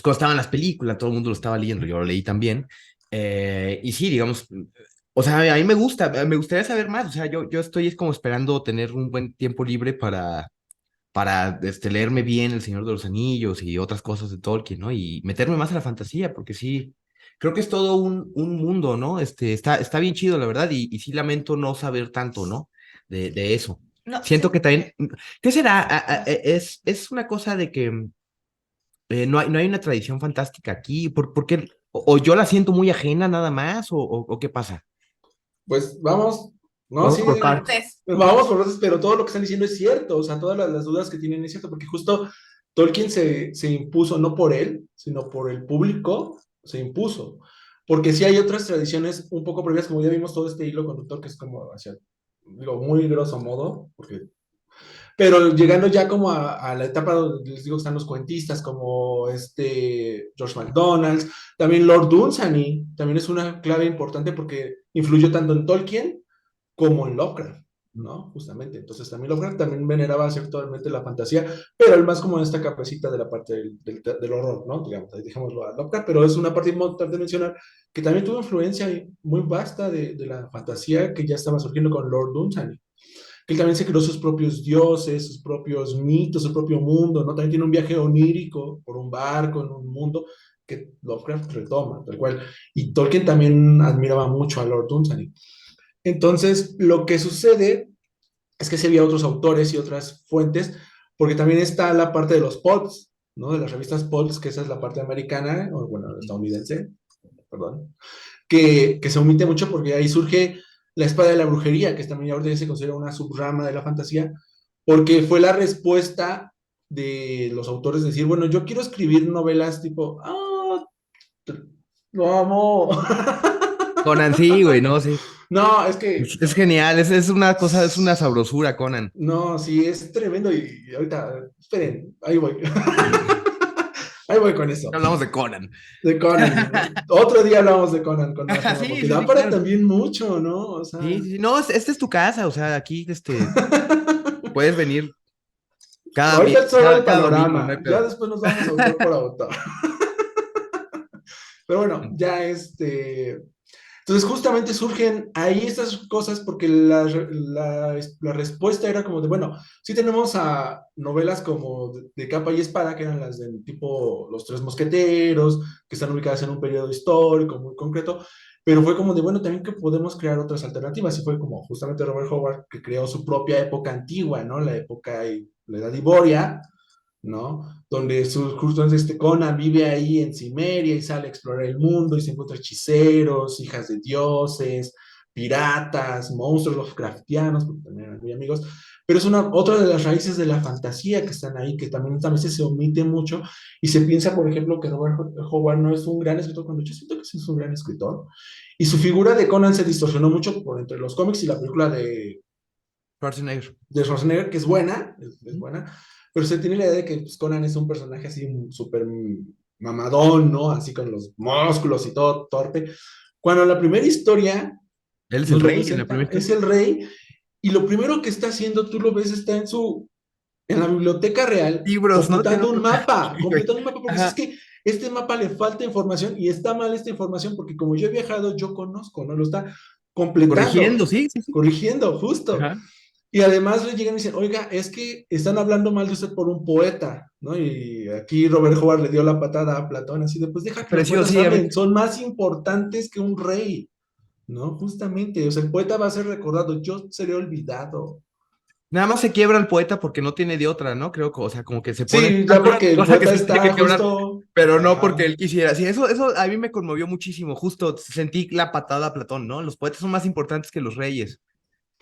S1: cuando estaban las películas, todo el mundo lo estaba leyendo, yo lo leí también. Y sí, digamos, o sea, a mí me gusta, me gustaría saber más, o sea, yo estoy es como esperando tener un buen tiempo libre para leerme bien El Señor de los Anillos y otras cosas de Tolkien, ¿no? Y meterme más en la fantasía, porque sí, creo que es todo un mundo, ¿no? Está bien chido, la verdad, y sí lamento no saber tanto, ¿no? De eso.
S2: No,
S1: Siento
S2: sí,
S1: que también, ¿qué será? Es una cosa de que no hay una tradición fantástica aquí. ¿Por qué? O yo la siento muy ajena nada más, o qué pasa.
S3: Pues vamos, no,
S1: Vamos
S3: sí,
S1: por partes.
S2: partes.
S3: vamos por otros, pero todo lo que están diciendo es cierto, o sea, todas las dudas que tienen es cierto, porque justo Tolkien se impuso no por él, sino por el público, se impuso. Porque sí hay otras tradiciones un poco previas, como ya vimos todo este hilo conductor que es como hacia, digo, muy grosso modo, porque pero llegando ya como a la etapa donde les digo que están los cuentistas, como George MacDonald, también Lord Dunsany, también es una clave importante porque influyó tanto en Tolkien como en Lovecraft, ¿no? Justamente. Entonces también Lovecraft también veneraba actualmente la fantasía, pero él más como en esta capecita de la parte del horror, ¿no? Digamos, ahí dejémoslo a Lovecraft, pero es una parte importante de mencionar que también tuvo influencia muy vasta de la fantasía que ya estaba surgiendo con Lord Dunsany, que él también se creó sus propios dioses, sus propios mitos, su propio mundo, ¿no? También tiene un viaje onírico por un barco en un mundo que Lovecraft retoma, tal cual. Y Tolkien también admiraba mucho a Lord Dunsany. Entonces, lo que sucede es que se había otros autores y otras fuentes, porque también está la parte de los pulps, ¿no? De las revistas pulps, que esa es la parte americana, o bueno, estadounidense, perdón, que se omite mucho porque ahí surge la espada de la brujería, que también ahorita ya se considera una subrama de la fantasía, porque fue la respuesta de los autores decir, bueno, yo quiero escribir novelas tipo, lo amo.
S1: Conan, sí, güey, no, sí.
S3: No, es que,
S1: Es genial, es una cosa, es una sabrosura, Conan.
S3: no, sí, es tremendo y ahorita, esperen, ahí voy. Ahí voy con eso.
S1: Hablamos de Conan.
S3: De Conan. Otro día hablamos de Conan con más calma,
S1: Sí,
S3: porque
S1: sí,
S3: da
S1: sí,
S3: para
S1: claro.
S3: también mucho, ¿no? O
S1: Sí,
S3: sea.
S1: sí, sí. No, esta es tu casa, o sea, aquí, puedes venir cada,
S3: Ahorita es solo el
S1: cada domingo, no hay
S3: panorama, ya
S1: pedo.
S3: después nos vamos autor por autor. Pero bueno, ya entonces justamente surgen ahí estas cosas porque la respuesta era como de, bueno, sí tenemos a novelas como de capa y espada, que eran las del tipo Los Tres Mosqueteros, que están ubicadas en un periodo histórico muy concreto, pero fue como de, bueno, también que podemos crear otras alternativas, y fue como justamente Robert Howard que creó su propia época antigua, ¿no? La época, la Edad Iboria, ¿no? Donde justo Conan vive ahí en Cimeria y sale a explorar el mundo y se encuentra hechiceros, hijas de dioses, piratas, monstruos Lovecraftianos, porque también eran muy amigos, pero es otra de las raíces de la fantasía que están ahí, que también a veces se omite mucho y se piensa, por ejemplo, que Robert Howard no es un gran escritor, cuando yo siento que sí es un gran escritor, y su figura de Conan se distorsionó mucho por entre los cómics y la película
S1: Schwarzenegger.
S3: de Schwarzenegger, que es buena, es buena, pero se tiene la idea de que pues, Conan es un personaje así súper mamadón, ¿no? Así con los músculos y todo torpe. Cuando la primera historia
S1: Él es el
S3: nos lo
S1: rey en la
S3: presenta,
S1: primera
S3: es
S1: historia.
S3: el rey, y lo primero que está haciendo, tú lo ves, está en la biblioteca real,
S1: Libros, ¿no? Tiene otro. Sí, güey.
S3: completando un mapa, porque es
S1: Ajá.
S3: que este mapa le falta información, y está mal esta información, porque como yo he viajado, yo conozco, ¿no? Lo está
S1: Corrigiendo,
S3: completando,
S1: sí, sí, sí.
S3: corrigiendo, justo.
S1: Ajá.
S3: Y además le llegan y dicen, oiga, es que están hablando mal de usted por un poeta, ¿no? Y aquí Robert Howard le dio la patada a Platón, así de, pues deja que los
S1: Precioso,
S3: poetas
S1: sí, a ver.
S3: hablen, son más importantes que un rey, ¿no? Justamente, o sea, el poeta va a ser recordado, yo seré olvidado.
S1: Nada más se quiebra el poeta porque no tiene de otra, ¿no? Creo que, o sea, como que se pone
S3: Sí, ya porque el
S1: cosa que
S3: poeta
S1: se tiene
S3: está
S1: que quebrar,
S3: justo,
S1: pero no porque
S3: ajá,
S1: él quisiera. Sí, eso a mí me conmovió muchísimo. Justo sentí la patada a Platón, ¿no? Los poetas son más importantes que los reyes.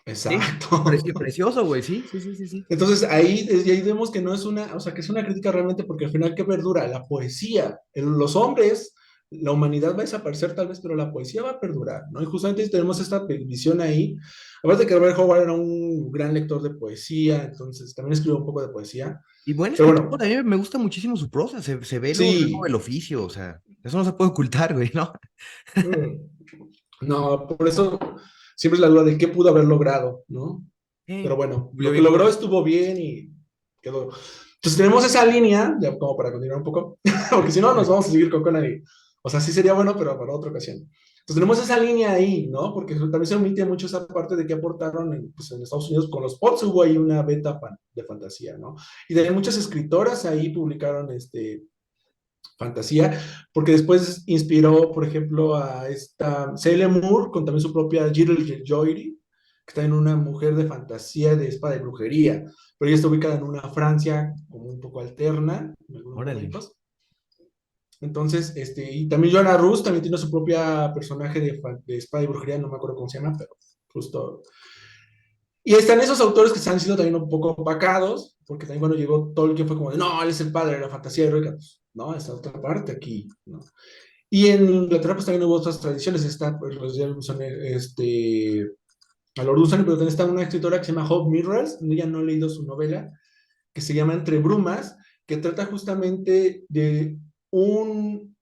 S1: Sí,
S3: exacto.
S1: precioso, güey. Sí, sí, sí, sí, sí.
S3: Entonces ahí vemos que no es una, o sea, que es una crítica realmente porque al final, ¿qué perdura? La poesía. Los hombres, la humanidad va a desaparecer tal vez, pero la poesía va a perdurar, ¿no? Y justamente tenemos esta visión ahí. Aparte de que Robert Howard era un gran lector de poesía, entonces también escribió un poco de poesía.
S1: Y buen
S3: Pero
S1: escritor,
S3: bueno,
S1: a mí me gusta muchísimo su prosa. Se ve luego
S3: sí.
S1: el oficio, o sea, eso no se puede ocultar, güey, ¿no?
S3: mm, No, por eso siempre es la duda de qué pudo haber logrado, ¿no? Pero bueno,
S1: Cumplió
S3: lo que
S1: bien con
S3: logró
S1: él.
S3: estuvo bien y quedó. Entonces tenemos esa línea, ya como para continuar un poco, porque si no nos vamos a seguir con Conan y, o sea, sí sería bueno, pero para otra ocasión. Entonces tenemos esa línea ahí, ¿no? Porque también se omite mucho esa parte de que aportaron pues, en Estados Unidos con los POTS, hubo ahí una beta de fantasía, ¿no? Y de muchas escritoras ahí publicaron fantasía, porque después inspiró, por ejemplo, a esta Sailor Moore con también su propia Jill Joy, que está en una mujer de fantasía de espada de brujería, pero ella está ubicada en una Francia como un poco alterna en algunos
S1: Órale.
S3: momentos. Entonces, y también Joanna Rus también tiene su propia personaje de espada y brujería, no me acuerdo cómo se llama, pero justo. Y están esos autores que se han sido también un poco opacados, porque también cuando llegó Tolkien fue como de, no, él es el padre de la fantasía heroica. Pues, no, esa otra parte aquí, ¿no? Y en Inglaterra pues también hubo otras tradiciones, está, pues, a Lord Dunsany, pero también está una escritora que se llama Hope Mirrors, ya no he leído su novela, que se llama Entre Brumas, que trata justamente de un,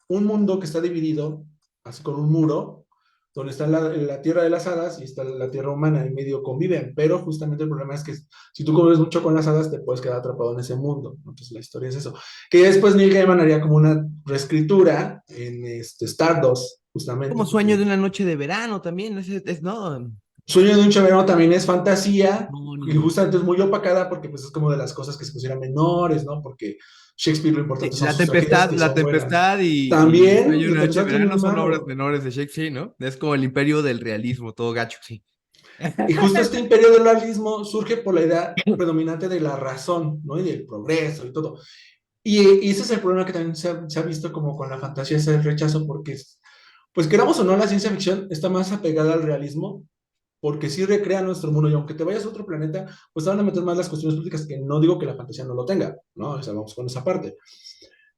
S3: un mundo que está dividido, así con un muro, donde está la tierra de las hadas y está la tierra humana, y medio conviven, pero justamente el problema es que si tú convives mucho con las hadas, te puedes quedar atrapado en ese mundo. Entonces la historia es eso. Que después Neil Gaiman haría como una reescritura en Stardust, justamente,
S1: Como sueño
S3: porque
S1: de una noche de verano también, no,
S3: Sueño de un Chaverano también es fantasía, y
S1: no.
S3: justamente es muy opacada porque pues es como de las cosas que se consideran menores, ¿no? Porque Shakespeare lo
S1: Sí,
S3: importante son sus tragedias que
S1: La
S3: son buenas.
S1: Tempestad y
S3: También,
S1: Sueño de
S3: La
S1: una noche de
S3: Tempestad tiene
S1: verano
S3: un
S1: son obras
S3: mago.
S1: menores de Shakespeare, ¿no? Es como el imperio del realismo, todo gacho, sí.
S3: Y justo este imperio del realismo surge por la idea predominante de la razón, ¿no? Y del progreso y todo. Y ese es el problema que también se ha visto como con la fantasía, ese rechazo, porque, pues queramos o no, la ciencia ficción está más apegada al realismo porque sí recrea nuestro mundo y aunque te vayas a otro planeta, pues te van a meter más las cuestiones políticas que no digo que la fantasía no lo tenga, ¿no? O sea, vamos con esa parte.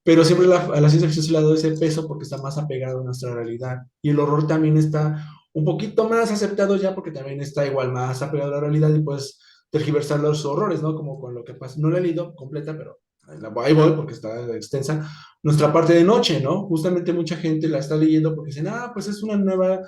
S3: Pero siempre a la ciencia ficción se le ha dado ese peso porque está más apegado a nuestra realidad. Y el horror también está un poquito más aceptado ya porque también está igual más apegado a la realidad y puedes tergiversar los horrores, ¿no? Como con lo que pasa. No la he leído completa, pero ahí voy porque está extensa. Nuestra parte de noche, ¿no? Justamente mucha gente la está leyendo porque dicen, ah, pues es una nueva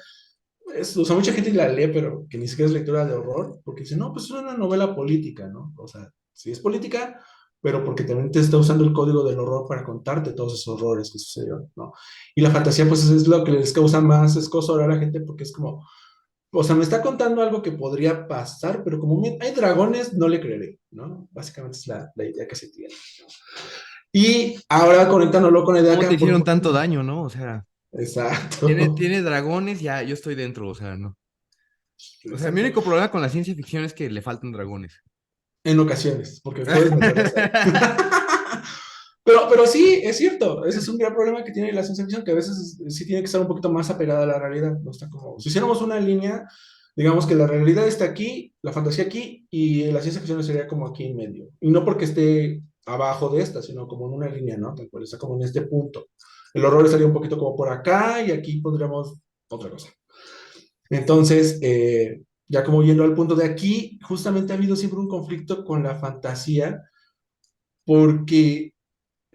S3: o sea, mucha gente la lee, pero que ni siquiera es lectura de horror, porque dice, no, pues es una novela política, ¿no? O sea, sí es política, pero porque también te está usando el código del horror para contarte todos esos horrores que sucedieron, ¿no? Y la fantasía, pues es lo que les causa más escozor a la gente, porque es como, o sea, me está contando algo que podría pasar, pero como hay dragones, no le creeré, ¿no? Básicamente es la idea que se tiene, ¿no? Y ahora conectándolo con la idea
S1: ¿Cómo
S3: que,
S1: te
S3: por
S1: hicieron
S3: ejemplo,
S1: tanto daño, no? O sea,
S3: exacto,
S1: tiene dragones, ya yo estoy dentro, o sea, no. O sea, mi
S3: exacto.
S1: único problema con la ciencia ficción es que le faltan dragones.
S3: En ocasiones, porque puedes meterlos ahí. Pero sí, es cierto, ese es un gran problema que tiene la ciencia ficción, que a veces sí tiene que estar un poquito más apegada a la realidad, no está como, si hiciéramos una línea, digamos que la realidad está aquí, la fantasía aquí, y la ciencia ficción sería como aquí en medio, y no porque esté abajo de esta, sino como en una línea, ¿no? Tal cual, está como en este punto. El horror estaría un poquito como por acá, y aquí pondríamos otra cosa. Entonces, ya como yendo al punto de aquí, justamente ha habido siempre un conflicto con la fantasía, porque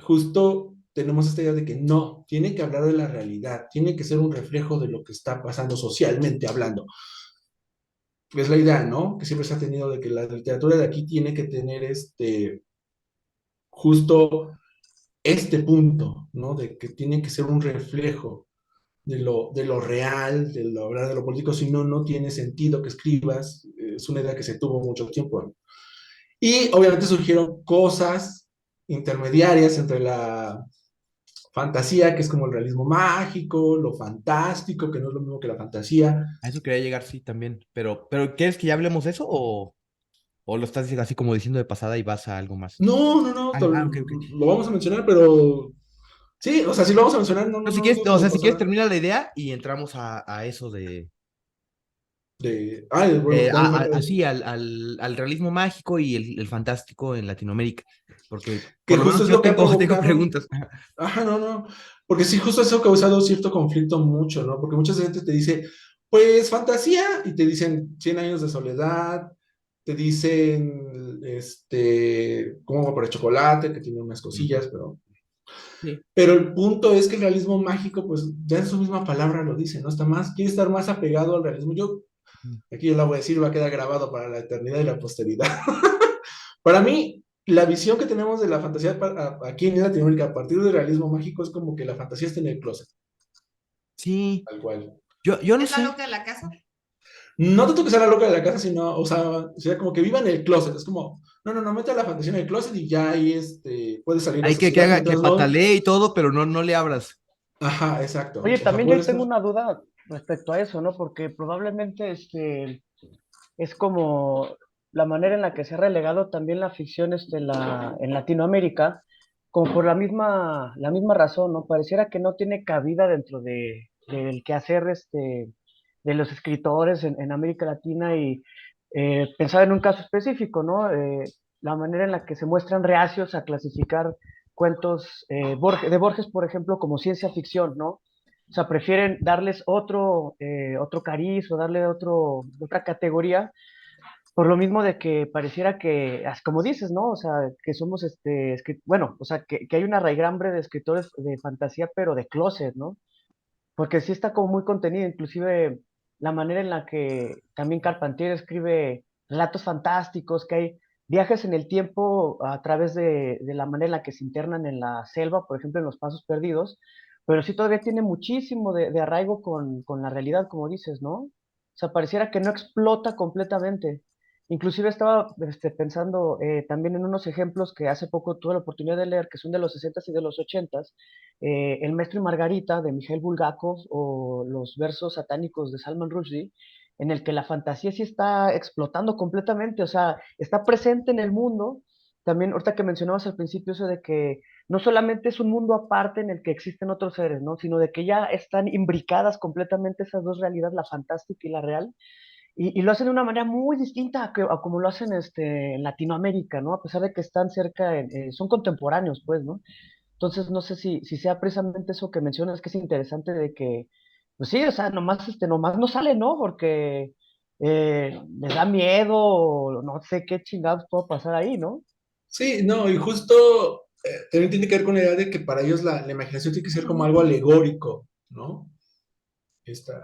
S3: justo tenemos esta idea de que no, tiene que hablar de la realidad, tiene que ser un reflejo de lo que está pasando socialmente hablando. Es la idea, ¿no? Que siempre se ha tenido de que la literatura de aquí tiene que tener justo este punto, ¿no? De que tiene que ser un reflejo de lo real, de lo, hablar de lo político, si no, no tiene sentido que escribas. Es una idea que se tuvo mucho tiempo, ¿no? Y obviamente surgieron cosas intermediarias entre la fantasía, que es como el realismo mágico, lo fantástico, que no es lo mismo que la fantasía.
S1: A eso quería llegar, sí, también. Pero ¿quieres que ya hablemos de eso o lo estás así como diciendo de pasada y vas a algo más?
S3: No, no, no,
S1: Ok, ok.
S3: lo vamos a mencionar, pero sí, o sea, sí lo vamos a mencionar, no,
S1: No,
S3: no,
S1: si
S3: no lo
S1: quieres,
S3: digo
S1: o
S3: como
S1: sea, si quieres
S3: pasada
S1: termina la idea y entramos a eso
S3: bueno,
S1: así, al realismo mágico y el fantástico en Latinoamérica. Porque
S3: que
S1: por lo
S3: justo
S1: menos
S3: es lo que ha
S1: tengo
S3: provocado,
S1: preguntas.
S3: ajá, no, no, porque sí, justo eso ha causado cierto conflicto mucho, ¿no? Porque mucha gente te dice, pues fantasía, y te dicen 100 años de soledad, te dicen, cómo va para el chocolate, que tiene unas
S1: Ujú.
S3: cosillas, pero
S1: Sí.
S3: el punto es que el realismo mágico, pues ya en su misma palabra lo dice, ¿no? Quiere estar más apegado al realismo. Aquí yo la voy a decir, va a quedar grabado para la eternidad y la posteridad. Para mí, la visión que tenemos de la fantasía aquí en Latinoamérica a partir del realismo mágico es como que la fantasía está en el closet,
S1: Sí,
S3: tal cual.
S1: yo no
S2: ¿Es la
S1: sé.
S2: loca de la casa?
S3: No tanto que sea la loca de la casa, sino, o sea como que viva en el closet. Es como, no, no, no, mete la fantasía en el closet y ya ahí puedes salir a
S1: Hay que
S3: sociedad
S1: haga, que
S3: mientras no.
S1: patalee y todo, pero no le abras.
S3: Ajá, exacto.
S4: Oye,
S3: O sea,
S4: también yo
S3: puedes
S4: tengo
S3: estar.
S4: una duda respecto a eso, ¿no? Porque probablemente es como la manera en la que se ha relegado también la ficción en Latinoamérica, como por la misma razón, ¿no? Pareciera que no tiene cabida dentro del quehacer de los escritores en América Latina y pensaba en un caso específico, ¿no? La manera en la que se muestran reacios a clasificar cuentos de Borges, por ejemplo, como ciencia ficción, ¿no? O sea, prefieren darles otro cariz o darle otra categoría, por lo mismo de que pareciera que, como dices, ¿no? O sea, que somos, bueno, o sea, que hay una raigambre de escritores de fantasía, pero de closet, ¿no? Porque sí está como muy contenido, inclusive la manera en la que también Carpentier escribe relatos fantásticos, que hay viajes en el tiempo a través de la manera en la que se internan en la selva, por ejemplo, en Los Pasos Perdidos, pero sí todavía tiene muchísimo de arraigo con la realidad, como dices, ¿no? O sea, pareciera que no explota completamente. Inclusive estaba pensando también en unos ejemplos que hace poco tuve la oportunidad de leer, que son de los 60s y de los 80s, El Maestro y Margarita de Mikhail Bulgakov o los versos satánicos de Salman Rushdie, en el que la fantasía sí está explotando completamente, o sea, está presente en el mundo. También, ahorita que mencionabas al principio eso de que no solamente es un mundo aparte en el que existen otros seres, ¿no? Sino de que ya están imbricadas completamente esas dos realidades, la fantástica y la real, y lo hacen de una manera muy distinta a como lo hacen en Latinoamérica, ¿no? A pesar de que están cerca, son contemporáneos, pues, ¿no? Entonces, no sé si sea precisamente eso que mencionas, que es interesante de que, pues sí, o sea, nomás no sale, ¿no? Porque les da miedo, o no sé qué chingados puede pasar ahí, ¿no?
S3: Sí, no, y justo también tiene que ver con la idea de que para ellos la imaginación tiene que ser como algo alegórico, ¿no? Esta,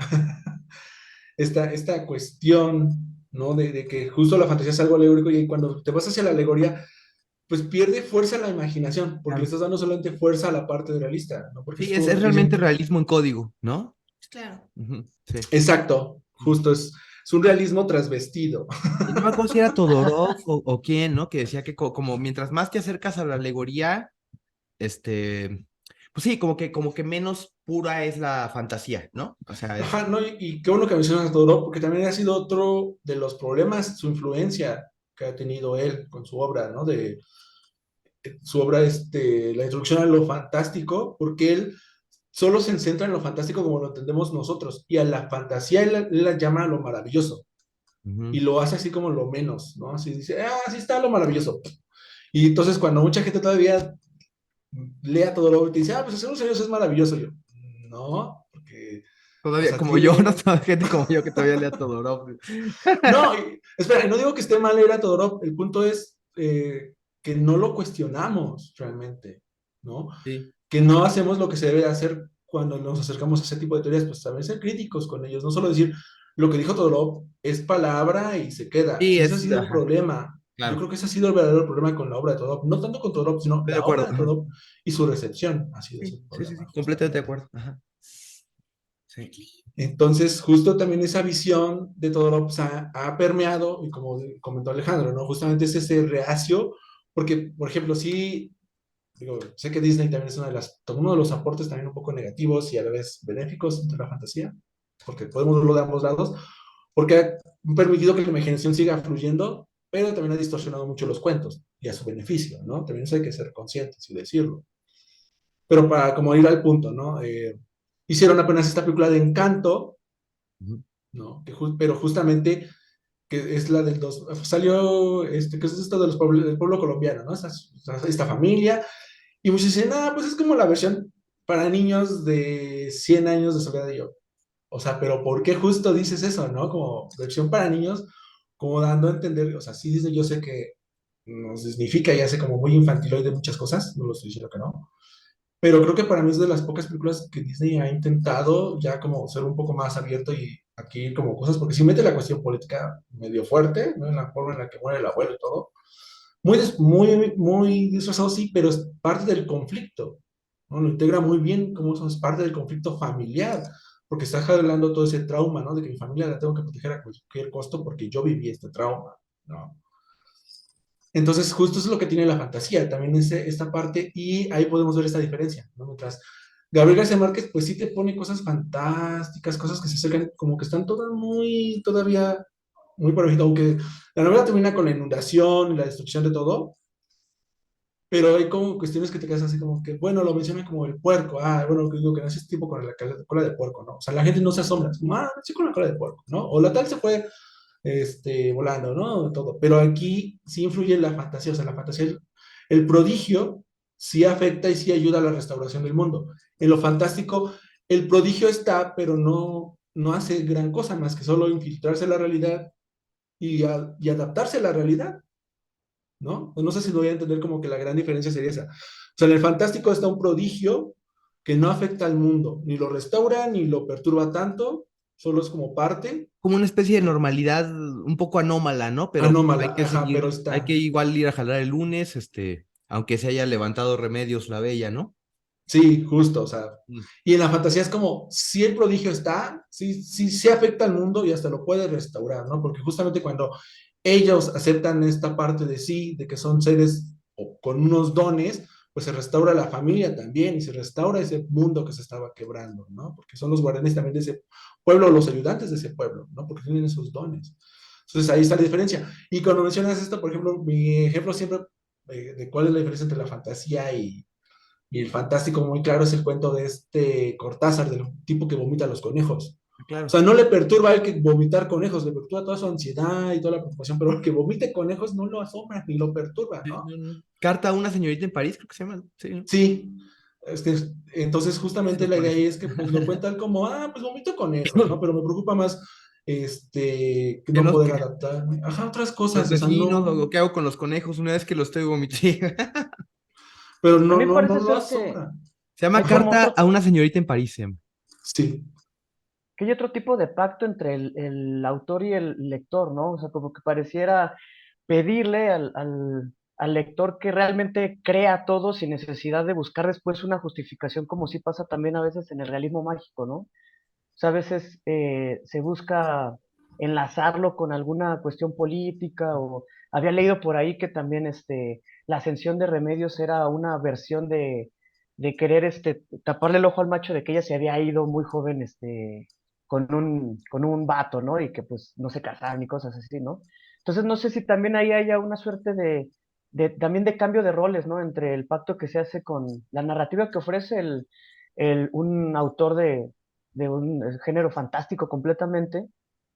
S3: esta cuestión, ¿no? De que justo la fantasía es algo alegórico y cuando te vas hacia la alegoría, pues pierde fuerza la imaginación, porque le
S1: Claro.
S3: estás dando solamente fuerza a la parte realista, ¿no? Porque es
S1: Sí,
S3: como
S1: es
S3: lo que
S1: realmente
S3: dicen,
S1: realismo en código, ¿no?
S2: Claro.
S1: Ujú, sí.
S3: exacto,
S1: Ujú.
S3: justo es un realismo trasvestido.
S1: Y no me acuerdo si era Todorov o quién, ¿no? Que decía que como mientras más te acercas a la alegoría, este, pues sí, como que menos pura es la fantasía, ¿no? O sea, es...
S3: Ajá, no, y qué bueno que mencionas a Todorov, porque también ha sido otro de los problemas, su influencia que ha tenido él con su obra, ¿no? De su obra, la introducción a lo fantástico, porque él solo se centra en lo fantástico como lo entendemos nosotros, y a la fantasía él la llama lo maravilloso, y
S1: Ujú.
S3: lo hace así como lo menos, ¿no? Así dice, ah, sí está lo maravilloso. Y entonces cuando mucha gente todavía lea Todorov y te dice, ah, pues Señor Señor es maravilloso, yo, no, porque, o
S1: Todavía,
S3: sea,
S1: como yo, no
S3: tiene.
S1: toda gente como yo que todavía lea Todorov.
S3: No, espera, no digo que esté mal leer a Todorov, el punto es que no lo cuestionamos realmente, ¿no?
S1: Sí.
S3: Que no hacemos lo que se debe hacer cuando nos acercamos a ese tipo de teorías, pues también ser críticos con ellos, no solo decir lo que dijo Todorov es palabra y se queda.
S1: Sí,
S3: Si ese ha
S1: es,
S3: sido el
S1: ajá,
S3: problema, yo
S1: claro,
S3: creo que ese ha sido el verdadero problema con la obra de Todorov, no tanto con Todorov, sino
S1: estoy de
S3: la obra
S1: acuerdo.
S3: de
S1: Ajá.
S3: Todorov y su recepción ha sido ese
S1: Sí, sí, sí,
S3: problema,
S1: sí, completamente de
S3: justamente.
S1: acuerdo. Ajá. Sí.
S3: Entonces, justo también esa visión de Todorov pues, ha permeado, y como comentó Alejandro, ¿no? Justamente es ese reacio, porque, por ejemplo, sí, digo, sé que Disney también es uno de los aportes también un poco negativos y a la vez benéficos de la fantasía, porque podemos verlo de ambos lados, porque ha permitido que la imaginación siga fluyendo, pero también ha distorsionado mucho los cuentos, y a su beneficio, ¿no? También eso hay que ser conscientes y decirlo. Pero para como ir al punto, ¿no? Hicieron apenas esta película de Encanto,
S1: Ujú.
S3: ¿no? Pero justamente, que es la del dos, salió, que es esto de del pueblo colombiano, ¿no? Esta familia, y muchos dicen, ah, pues es como la versión para niños de 100 años de soledad de yo. O sea, pero ¿por qué justo dices eso, no? Como versión para niños, como dando a entender, o sea, sí dice, yo sé que nos significa y hace como muy infantiloide muchas cosas, no lo estoy diciendo que no, pero creo que para mí es de las pocas películas que Disney ha intentado ya como ser un poco más abierto y aquí como cosas, porque si mete la cuestión política medio fuerte, ¿no? En la forma en la que muere el abuelo y todo, muy disfrazado sí, pero es parte del conflicto, ¿no? Lo integra muy bien como eso es parte del conflicto familiar, porque está hablando todo ese trauma, ¿no? De que mi familia la tengo que proteger a cualquier costo porque yo viví este trauma, ¿no? Entonces, justo eso es lo que tiene la fantasía, también esta parte, y ahí podemos ver esta diferencia, ¿no? Mientras Gabriel García Márquez, pues sí te pone cosas fantásticas, cosas que se acercan, como que están todas muy, todavía muy parejito, aunque la novela termina con la inundación y la destrucción de todo, pero hay como cuestiones que te quedas así como que, bueno, lo mencionan como el puerco, bueno, que digo que nace este tipo con la cola de puerco, ¿no? O sea, la gente no se asombra, es como, nació con la cola de puerco, ¿no? O la tal se fue, volando, ¿no? Todo, pero aquí sí influye la fantasía, o sea, la fantasía, el prodigio sí afecta y sí ayuda a la restauración del mundo. En lo fantástico, el prodigio está, pero no hace gran cosa más que solo infiltrarse en la realidad y adaptarse a la realidad, ¿no? No sé si lo voy a entender como que la gran diferencia sería esa. O sea, en el fantástico está un prodigio que no afecta al mundo, ni lo restaura, ni lo perturba tanto, solo es como parte
S1: Como una especie de normalidad un poco anómala, ¿no? Pero hay
S3: anómala,
S1: que
S3: ajá, pero
S1: seguir, hay que
S3: está.
S1: igual ir a jalar el lunes, aunque se haya levantado Remedios la Bella, ¿no?
S3: Sí, justo, o sea.
S1: Mm.
S3: Y en la fantasía es como, si el prodigio está, sí, sí, sí afecta al mundo y hasta lo puede restaurar, ¿no? Porque justamente cuando ellos aceptan esta parte de sí, de que son seres con unos dones, pues se restaura la familia también y se restaura ese mundo que se estaba quebrando, ¿no? Porque son los guardianes también de ese pueblo, los ayudantes de ese pueblo, ¿no? Porque tienen esos dones. Entonces ahí está la diferencia. Y cuando mencionas esto, por ejemplo, mi ejemplo siempre de cuál es la diferencia entre la fantasía y el fantástico muy claro es el cuento de este Cortázar, del tipo que vomita a los conejos. O
S1: Claro.
S3: sea, no le perturba el que vomitar conejos, le perturba toda su ansiedad y toda la preocupación, pero el que vomite conejos no lo asombra ni lo perturba,
S1: Sí,
S3: ¿no?
S1: no, no. Carta a una señorita en París, creo que se llama. Sí, ¿no?
S3: Sí, este, entonces
S1: Sí,
S3: justamente
S1: me
S3: la idea
S1: parece.
S3: ahí es que pues lo cuentan como, pues vomito conejos, ¿no? Pero me preocupa más, que
S1: Que
S3: no
S1: no,
S3: poder
S1: que
S3: adaptarme, ajá, otras
S1: los
S3: cosas, o sea,
S1: vecinos,
S3: no,
S1: o qué hago con los conejos una vez que los estoy vomitando.
S3: pero
S4: A
S3: no,
S4: mí
S3: no, no
S4: parece
S3: lo
S4: ser que
S3: asombra.
S1: Se llama
S4: hay como
S1: Carta
S4: otro,
S1: a una señorita en París, se llama.
S3: Sí,
S4: que hay otro tipo de pacto entre el autor y el lector, ¿no? O sea, como que pareciera pedirle al lector que realmente crea todo sin necesidad de buscar después una justificación, como sí pasa también a veces en el realismo mágico, ¿no? O sea, a veces se busca enlazarlo con alguna cuestión política o había leído por ahí que también la ascensión de Remedios era una versión de querer taparle el ojo al macho de que ella se había ido muy joven con un vato, ¿no? Y que pues no se casaban ni cosas así, ¿no? Entonces no sé si también ahí haya una suerte también de cambio de roles, ¿no? Entre el pacto que se hace con la narrativa que ofrece un autor de un género fantástico completamente,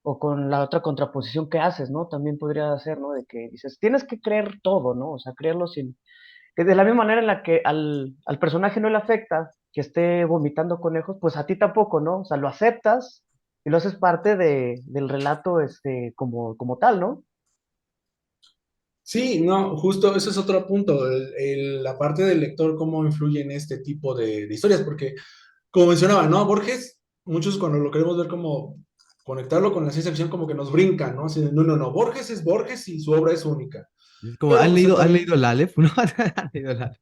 S4: o con la otra contraposición que haces, ¿no? También podría ser, ¿no? De que dices, tienes que creer todo, ¿no? O sea, creerlo sin... Que de la misma manera en la que al personaje no le afecta que esté vomitando conejos, pues a ti tampoco, ¿no? O sea, lo aceptas y lo haces parte del relato, como tal, ¿no?
S3: sí, no, justo ese es otro punto, la parte del lector, cómo influye en este tipo de historias, porque como mencionaba, ¿no? Borges, muchos cuando lo queremos ver como conectarlo con la ciencia ficción como que nos brincan, ¿no? Así de, no, no, no, Borges es Borges y su obra es única.
S1: Es como,
S3: Pero pues él
S1: han leído
S3: también,
S1: el Aleph? ¿No? ¿Han leído el Aleph?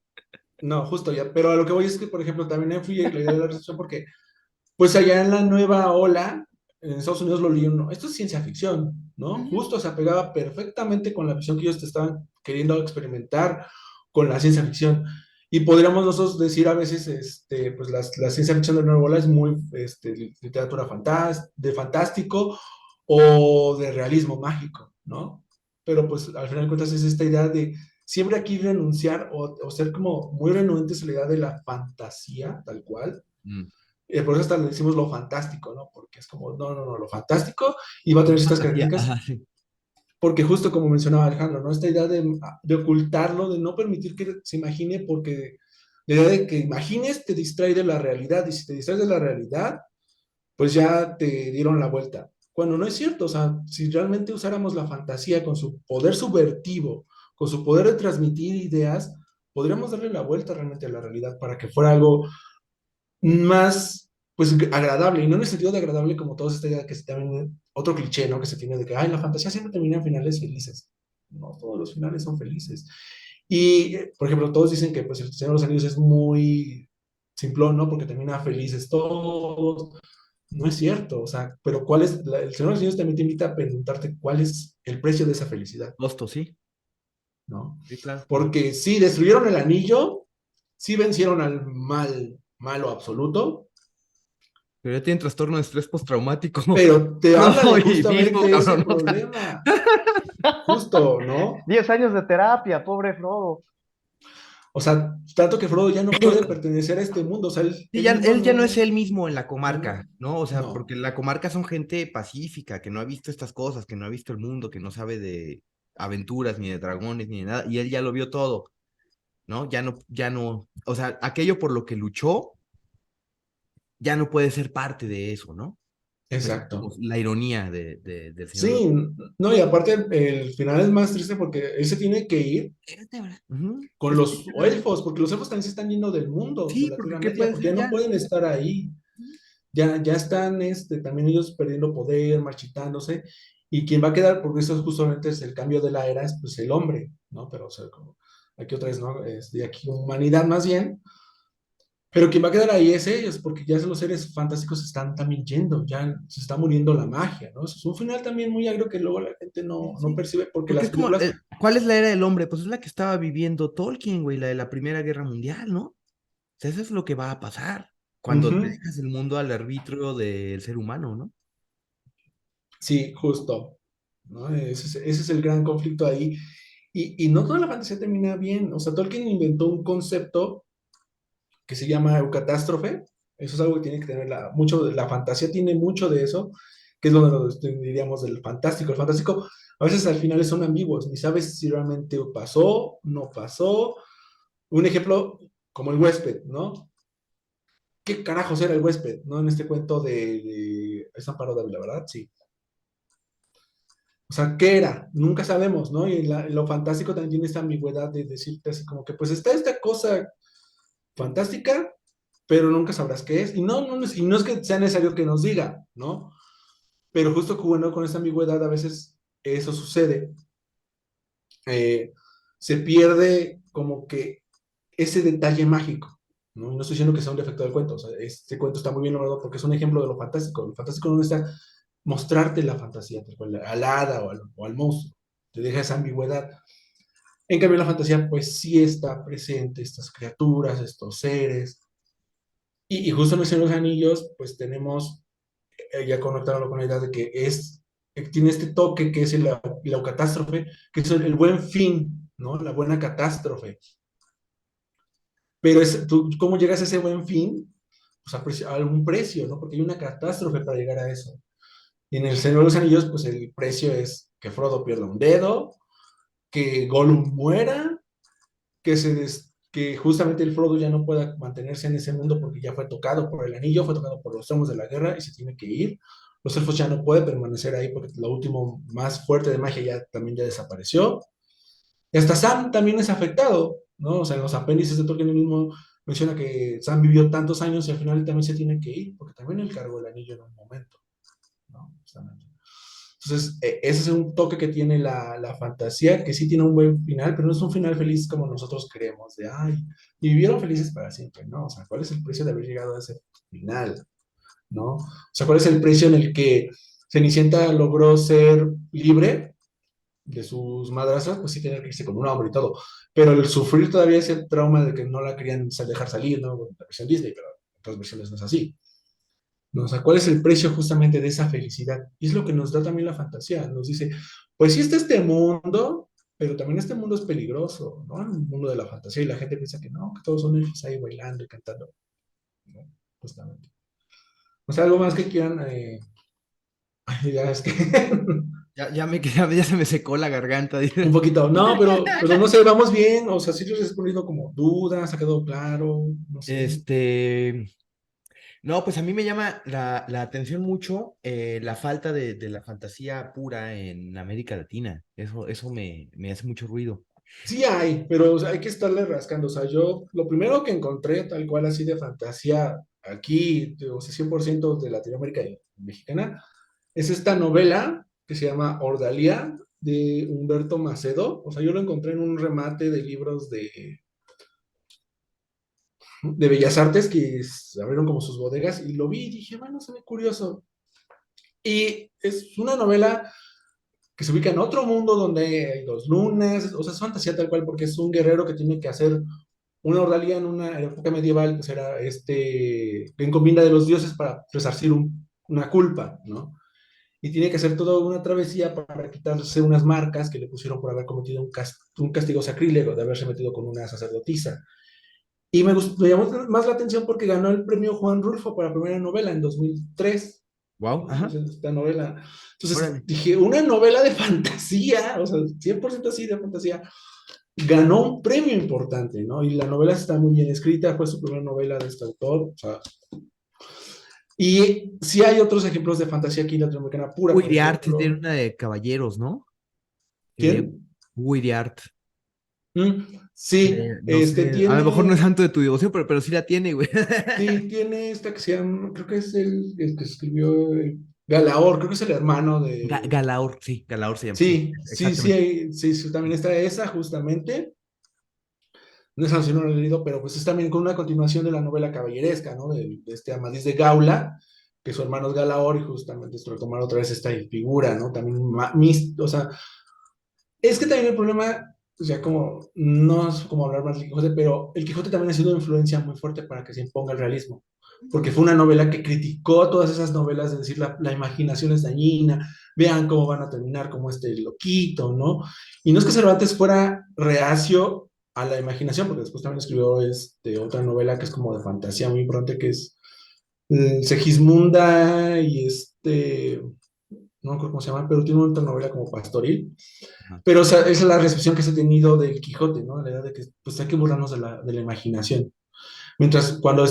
S3: no, justo ya, pero a lo que voy es que, por ejemplo, también influye la idea de la recepción porque pues allá en la nueva ola, en Estados Unidos lo leí, no, esto es ciencia ficción, ¿no?
S1: Ujú.
S3: Justo se apegaba perfectamente con la visión que ellos te estaban queriendo experimentar con la ciencia ficción. Y podríamos nosotros decir a veces, pues la ciencia ficción de nueva ola es muy literatura de fantástico o de realismo mágico, ¿no? Pero pues al final de cuentas es esta idea de siempre aquí renunciar o ser como muy renuentes a la idea de la fantasía, tal cual,
S1: Mm.
S3: por eso hasta le decimos lo fantástico, ¿no? Porque es como, no, no, no, lo fantástico y va a tener
S1: Es
S3: ciertas
S1: fantasía,
S3: características,
S1: ajá, sí.
S3: porque justo como mencionaba Alejandro, ¿no? Esta idea de ocultarlo, de no permitir que se imagine, porque la idea de que imagines te distrae de la realidad, y si te distraes de la realidad, pues ya te dieron la vuelta. Cuando no es cierto, o sea, si realmente usáramos la fantasía con su poder subvertivo, con su poder de transmitir ideas, podríamos darle la vuelta realmente a la realidad para que fuera algo más, pues, agradable, y no en el sentido de agradable como todos esta idea que se también, otro cliché, ¿no? Que se tiene de que, ay, la fantasía siempre termina en finales felices. No, todos los finales son felices. Y, por ejemplo, todos dicen que, pues, el Señor de los Anillos es muy simplón, ¿no? Porque termina felices todos. No es cierto, o sea, pero ¿cuál es? El Señor de los Anillos también te invita a preguntarte cuál es el precio de esa felicidad,
S1: Costo, sí.
S3: ¿no?
S1: Sí, claro, claro.
S3: Porque sí, destruyeron el anillo, sí vencieron al mal, malo absoluto,
S1: Pero ya tienen trastorno de estrés postraumático.
S3: Pero te habla
S1: Frodo
S3: de
S1: y Bilbo,
S3: justamente ese
S1: cabrón. O sea,
S3: problema, justo, ¿no?
S4: 10 años de terapia, pobre Frodo.
S3: O sea, tanto que Frodo ya no puede pertenecer a este mundo, o sea,
S1: sí,
S3: él mismo
S1: él ya no es
S3: no,
S1: él mismo en la
S3: ya no,
S1: comarca, ¿no? O sea, porque
S3: no,
S1: la comarca son gente pacífica, que no ha visto estas cosas, que no ha visto el mundo, que no sabe de aventuras, ni de dragones, ni de nada, y él ya lo vio todo, ¿no? Ya no, o sea, aquello por lo que luchó, ya no puede ser parte de eso, ¿no? Es como
S3: exacto.
S1: la ironía del Señor de los...
S3: Sí, no, y aparte el final es más triste porque él se tiene que ir
S1: Ujú.
S3: con los elfos, porque los elfos también se están yendo del mundo, de
S1: Sí,
S3: la
S1: porque
S3: Tierra
S1: ¿qué
S3: Media,
S1: puede
S3: porque
S1: ser
S3: ya no
S1: ya?
S3: pueden estar ahí. Ya están también ellos perdiendo poder, marchitándose, y quien va a quedar, porque eso justamente es el cambio de la era, es pues el hombre, ¿no? Pero, o sea, como aquí otra vez, ¿no? De aquí humanidad más bien, pero quien va a quedar ahí es ellos, porque ya los seres fantásticos están también yendo, ya se está muriendo la magia, ¿no? Eso es un final también muy agrio que luego la gente
S1: Sí,
S3: no
S1: sí.
S3: percibe, porque
S1: Porque
S3: las
S1: es como,
S3: películas,
S1: ¿cuál es la era del hombre? Pues es la que estaba viviendo Tolkien, güey, la de la Primera Guerra Mundial, ¿no? O sea, eso es lo que va a pasar cuando te
S3: ujú,
S1: dejas el mundo al arbitrio del ser humano, ¿no?
S3: sí, justo, ¿no? Ese es el gran conflicto ahí. Y no toda la fantasía termina bien. O sea, Tolkien inventó un concepto que se llama eucatástrofe. Eso es algo que tiene que tener mucho, la fantasía tiene mucho de eso, que es donde diríamos del fantástico. El fantástico a veces al final son ambiguos, ni sabes si realmente pasó, no pasó. Un ejemplo como el huésped, ¿no? ¿Qué carajos era el huésped, no? En este cuento es Amparo Dávila, ¿verdad? Sí. O sea, ¿qué era? Nunca sabemos, ¿no? Y lo fantástico también tiene esta ambigüedad de decirte así como que pues está esta cosa fantástica, pero nunca sabrás qué es. Y no es que sea necesario que nos diga, ¿no? Pero justo que bueno, con esa ambigüedad a veces eso sucede. Eh, Se pierde como que ese detalle mágico, ¿no? No estoy diciendo que sea un defecto del cuento, o sea, este cuento está muy bien logrado porque es un ejemplo de lo fantástico. Lo fantástico no está mostrarte la fantasía, tal cual, al hada o al monstruo, te deja esa ambigüedad. En cambio, la fantasía, pues sí está presente, estas criaturas, estos seres. Y justo en el Señor de los Anillos, pues tenemos ya conectarlo con la idea de que tiene este toque que es la catástrofe, que es el buen fin, ¿no? La buena catástrofe. Pero ¿cómo llegas a ese buen fin? Pues a algún precio, ¿no? Porque hay una catástrofe para llegar a eso. Y en el Señor de los Anillos, pues el precio es que Frodo pierda un dedo, que Gollum muera, que justamente el Frodo ya no pueda mantenerse en ese mundo porque ya fue tocado por el anillo, fue tocado por los tramos de la guerra y se tiene que ir. Los elfos ya no pueden permanecer ahí porque lo último más fuerte de magia también ya desapareció. Y hasta Sam también es afectado, ¿no? O sea, en los apéndices de Tolkien mismo menciona que Sam vivió tantos años y al final también se tiene que ir porque también él cargó el anillo en un momento, ¿no? Justamente. Entonces, ese es un toque que tiene la fantasía, que sí tiene un buen final, pero no es un final feliz como nosotros creemos, de, ay, y vivieron felices para siempre, ¿no? O sea, ¿cuál es el precio de haber llegado a ese final, ¿no? O sea, ¿cuál es el precio en el que Cenicienta logró ser libre de sus madrastras? Pues sí, tener que irse con un hombre y todo, pero el sufrir todavía ese trauma de que no la querían dejar salir, ¿no? La versión Disney, pero en otras versiones no es así. ¿No? O sea, ¿cuál es el precio justamente de esa felicidad? Y es lo que nos da también la fantasía. Nos dice, pues sí está este mundo, pero también este mundo es peligroso, ¿no? El mundo de la fantasía y la gente piensa que no, que todos son ellos ahí bailando y cantando, ¿no? Justamente. O sea, algo más que quieran, ya es que
S1: Ya se me secó la garganta,
S3: un
S1: dice.
S3: poquito, no, pero no sé, vamos bien, o sea, sí les he respondido como dudas, ha quedado claro, no sé.
S1: Este, no, pues a mí me llama la atención mucho la falta de la fantasía pura en América Latina. Eso me hace mucho ruido.
S3: Sí hay, pero o sea, hay que estarle rascando. O sea, yo lo primero que encontré tal cual así de fantasía aquí, o sea, 100% de Latinoamérica y mexicana, es esta novela que se llama Ordalía de Humberto Macedo. O sea, yo lo encontré en un remate de libros de Bellas Artes que abrieron como sus bodegas y lo vi y dije, bueno, se ve curioso. Y es una novela que se ubica en otro mundo donde hay dos lunas, o sea, es fantasía tal cual porque es un guerrero que tiene que hacer una ordalía en una época medieval, pues era la encomienda de los dioses para resarcir una culpa, ¿no? Y tiene que hacer toda una travesía para quitarse unas marcas que le pusieron por haber cometido un castigo sacrílego, de haberse metido con una sacerdotisa. Y me llamó más la atención porque ganó el premio Juan Rulfo para primera novela en 2003.
S1: Wow,
S3: ¿No?
S1: ajá,
S3: Esta novela. Entonces
S1: órale.
S3: dije, una novela de fantasía, o sea, 100% así de fantasía, ganó un premio importante, ¿no? Y la novela está muy bien escrita, fue su primera novela de este autor, o sea, y sí hay otros ejemplos de fantasía aquí latinoamericana pura,
S1: Uy,
S3: por
S1: de arte tiene
S3: ejemplo,
S1: una de caballeros, ¿no? Que
S3: ¿quién?
S1: Uy, de arte.
S3: Sí,
S1: No sé, a lo mejor no es
S3: tiene,
S1: santo de tu devoción, pero sí la tiene, güey.
S3: sí, tiene esta que se llama, creo que es el que escribió Galaor, creo que es el hermano de,
S1: Galaor, sí, Galaor se llama, sí,
S3: sí, sí, sí,
S1: exactamente.
S3: sí, sí, también está esa justamente. No es no lo he leído, pero pues es también con una continuación de la novela caballeresca, ¿no? De este Amadís de Gaula, que su hermano es Galaor y justamente es retomar otra vez esta figura, ¿no? También, o sea, es que también el problema, o sea, como, no es como hablar más del Quijote, pero el Quijote también ha sido una influencia muy fuerte para que se imponga el realismo, porque fue una novela que criticó todas esas novelas de decir la imaginación es dañina, vean cómo van a terminar como este loquito, ¿no? Y no es que Cervantes fuera reacio a la imaginación, porque después también escribió otra novela que es como de fantasía muy importante, que es Segismunda y no me acuerdo cómo se llama, pero tiene otra novela como pastoril,
S1: Ajá.
S3: pero o sea, esa es la recepción que se ha tenido del Quijote, ¿no? La idea de que pues hay que burlarnos de la imaginación. Mientras cuando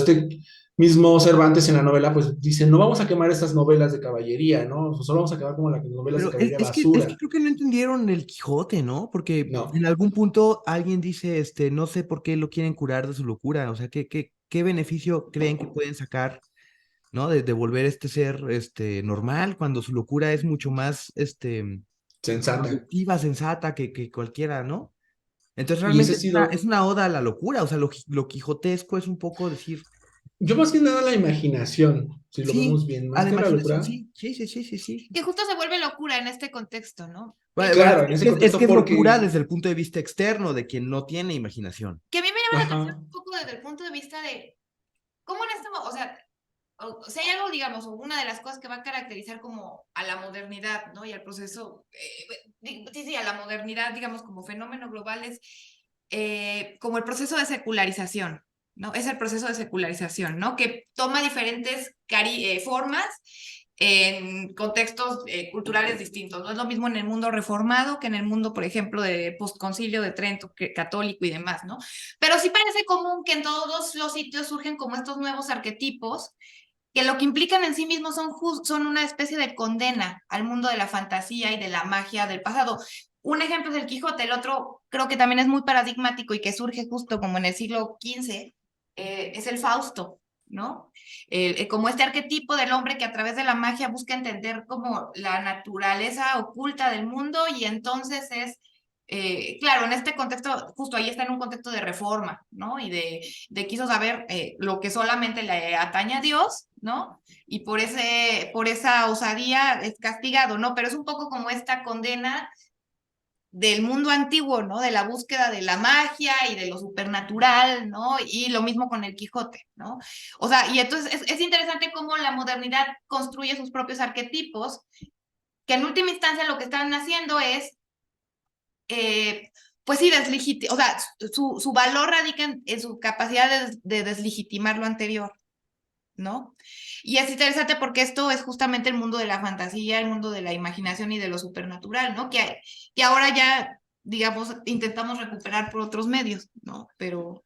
S3: mismo Cervantes en la novela pues dice, no vamos a quemar estas novelas de caballería, ¿no? Solo vamos a quemar como las novelas de
S1: Pero
S3: caballería
S1: es que
S3: basura.
S1: creo que no entendieron el Quijote, ¿no? Porque
S3: No,
S1: en algún punto alguien dice, no sé por qué lo quieren curar de su locura, o sea, ¿qué beneficio creen que pueden sacar, ¿no? De volver este ser, normal, cuando su locura es mucho más,
S3: sensata.
S1: productiva, sensata que cualquiera, ¿no? Entonces
S3: Y ese ha
S1: realmente es
S3: sido,
S1: una oda a la locura, o sea, lo quijotesco es un poco decir,
S3: yo más que nada la imaginación, si lo vemos
S1: sí,
S3: bien,
S1: a
S3: más
S1: la
S3: que la
S1: imaginación,
S3: locura.
S1: sí, sí, sí, sí, sí, sí.
S2: Que justo se vuelve locura en este contexto, ¿no?
S1: Bueno, bueno,
S3: Claro, en ese
S1: es que
S3: contexto
S1: es locura
S3: porque,
S1: desde el punto de vista externo de quien no tiene imaginación.
S2: Que a mí me llama la atención
S3: ajá,
S2: un poco desde el punto de vista de cómo en o sea, si hay algo, digamos, o una de las cosas que va a caracterizar como a la modernidad, ¿no? Y al proceso, sí, sí, a la modernidad, digamos, como fenómeno global es como el proceso de secularización, ¿no? Es el proceso de secularización, ¿no? Que toma diferentes formas en contextos culturales distintos. No es lo mismo en el mundo reformado que en el mundo, por ejemplo, de postconcilio de Trento, católico y demás, ¿no? Pero sí parece común que en todos los sitios surgen como estos nuevos arquetipos que lo que implican en sí mismos son una especie de condena al mundo de la fantasía y de la magia del pasado. Un ejemplo es el Quijote, el otro creo que también es muy paradigmático y que surge justo como en el siglo XV, es el Fausto, ¿no? Como este arquetipo del hombre que a través de la magia busca entender como la naturaleza oculta del mundo y entonces claro, en este contexto, justo ahí está en un contexto de reforma, ¿no? Y de quiso saber lo que solamente le atañe a Dios, ¿no? Y por esa osadía es castigado, ¿no? Pero es un poco como esta condena del mundo antiguo, ¿no? De la búsqueda de la magia y de lo supernatural, ¿no? Y lo mismo con el Quijote, ¿no? O sea, y entonces es interesante cómo la modernidad construye sus propios arquetipos, que en última instancia lo que están haciendo es eh, pues sí, o sea, su valor radica en su capacidad de deslegitimar lo anterior, ¿no? Y es interesante porque esto es justamente el mundo de la fantasía, el mundo de la imaginación y de lo supernatural, ¿no? Que ahora ya, digamos, intentamos recuperar por otros medios, ¿no? Pero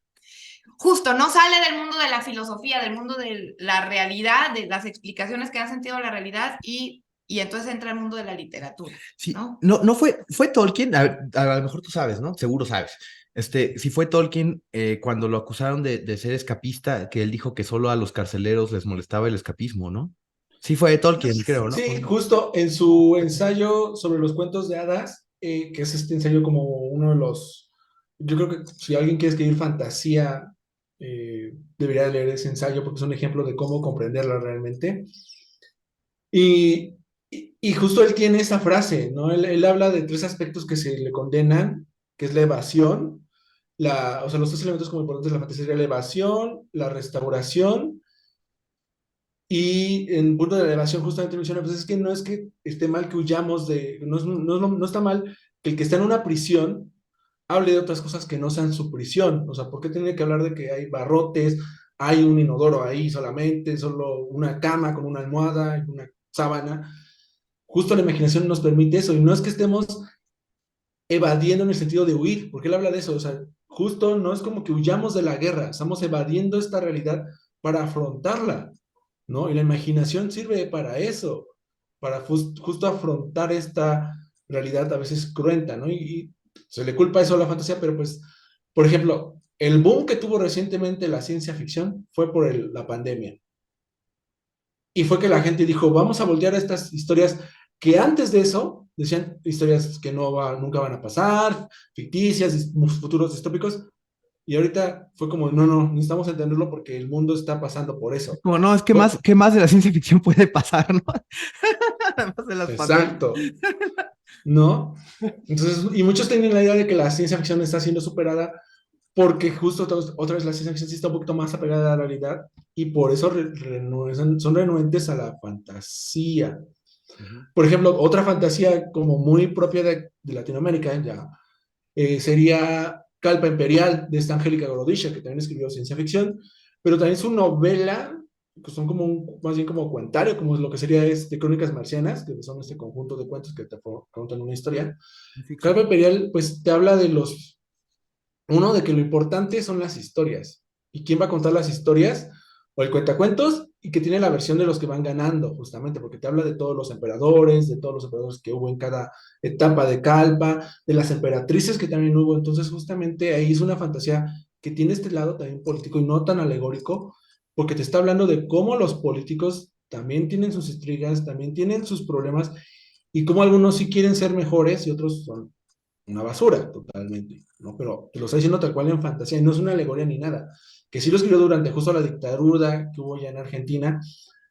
S2: justo, no sale del mundo de la filosofía, del mundo de la realidad, de las explicaciones que han sentido a la realidad y entonces entra el mundo de la literatura,
S1: Sí,
S2: ¿no?
S1: no fue Tolkien, a lo mejor tú sabes, ¿no? Seguro sabes. Si fue Tolkien cuando lo acusaron de ser escapista, que él dijo que solo a los carceleros les molestaba el escapismo, ¿no? Sí fue Tolkien, creo, ¿no?
S3: sí, justo en su ensayo sobre los cuentos de hadas, que es este ensayo como uno de los, yo creo que si alguien quiere escribir fantasía, debería leer ese ensayo porque es un ejemplo de cómo comprenderla realmente. Y, y justo él tiene esa frase, ¿no? Él habla de tres aspectos que se le condenan, que es la evasión, o sea, los tres elementos como importantes de la fantasía sería la evasión, la restauración, y en punto de la elevación justamente menciona, pues es que no es que esté mal que huyamos no está mal que el que está en una prisión hable de otras cosas que no sean su prisión. O sea, ¿por qué tiene que hablar de que hay barrotes, hay un inodoro ahí solamente, solo una cama con una almohada y una sábana? Justo la imaginación nos permite eso, y no es que estemos evadiendo en el sentido de huir, porque él habla de eso, o sea, justo no es como que huyamos de la guerra, estamos evadiendo esta realidad para afrontarla, ¿no? Y la imaginación sirve para eso, para justo afrontar esta realidad a veces cruenta, ¿no? Y se le culpa eso a la fantasía, pero pues, por ejemplo, el boom que tuvo recientemente la ciencia ficción fue por la pandemia. Y fue que la gente dijo, vamos a voltear a estas historias que antes de eso decían historias que nunca van a pasar, ficticias, futuros distópicos, y ahorita fue como, no, no, necesitamos entenderlo porque el mundo está pasando por eso.
S1: Como, no, es que
S3: Fue,
S1: qué más de la ciencia ficción puede pasar, ¿no? Además de las pandemias.
S3: exacto, ¿no? Entonces, y muchos tienen la idea de que la ciencia ficción está siendo superada porque justo otra vez la ciencia ficción sí está un poquito más apegada a la realidad y por eso son renuentes a la fantasía.
S1: Ujú.
S3: Por ejemplo, otra fantasía como muy propia de Latinoamérica ya sería Calpa Imperial de esta Angélica Gorodisha, que también escribió ciencia ficción, pero también su novela, que son como más bien como cuentario, como lo que sería Crónicas Marcianas, que son este conjunto de cuentos que te cuentan una historia.
S1: Fiction.
S3: Calpa Imperial, pues te habla uno, de que lo importante son las historias. ¿Y quién va a contar las historias? O el cuentacuentos, y que tiene la versión de los que van ganando, justamente, porque te habla de todos los emperadores, de todos los emperadores que hubo en cada etapa de Calpa, de las emperatrices que también hubo. Entonces, justamente ahí es una fantasía que tiene este lado también político y no tan alegórico, porque te está hablando de cómo los políticos también tienen sus intrigas, también tienen sus problemas, y cómo algunos sí quieren ser mejores y otros son una basura totalmente, ¿no? Pero te lo está diciendo tal cual en fantasía, y no es una alegoría ni nada, que sí lo escribió durante justo la dictadura que hubo ya en Argentina,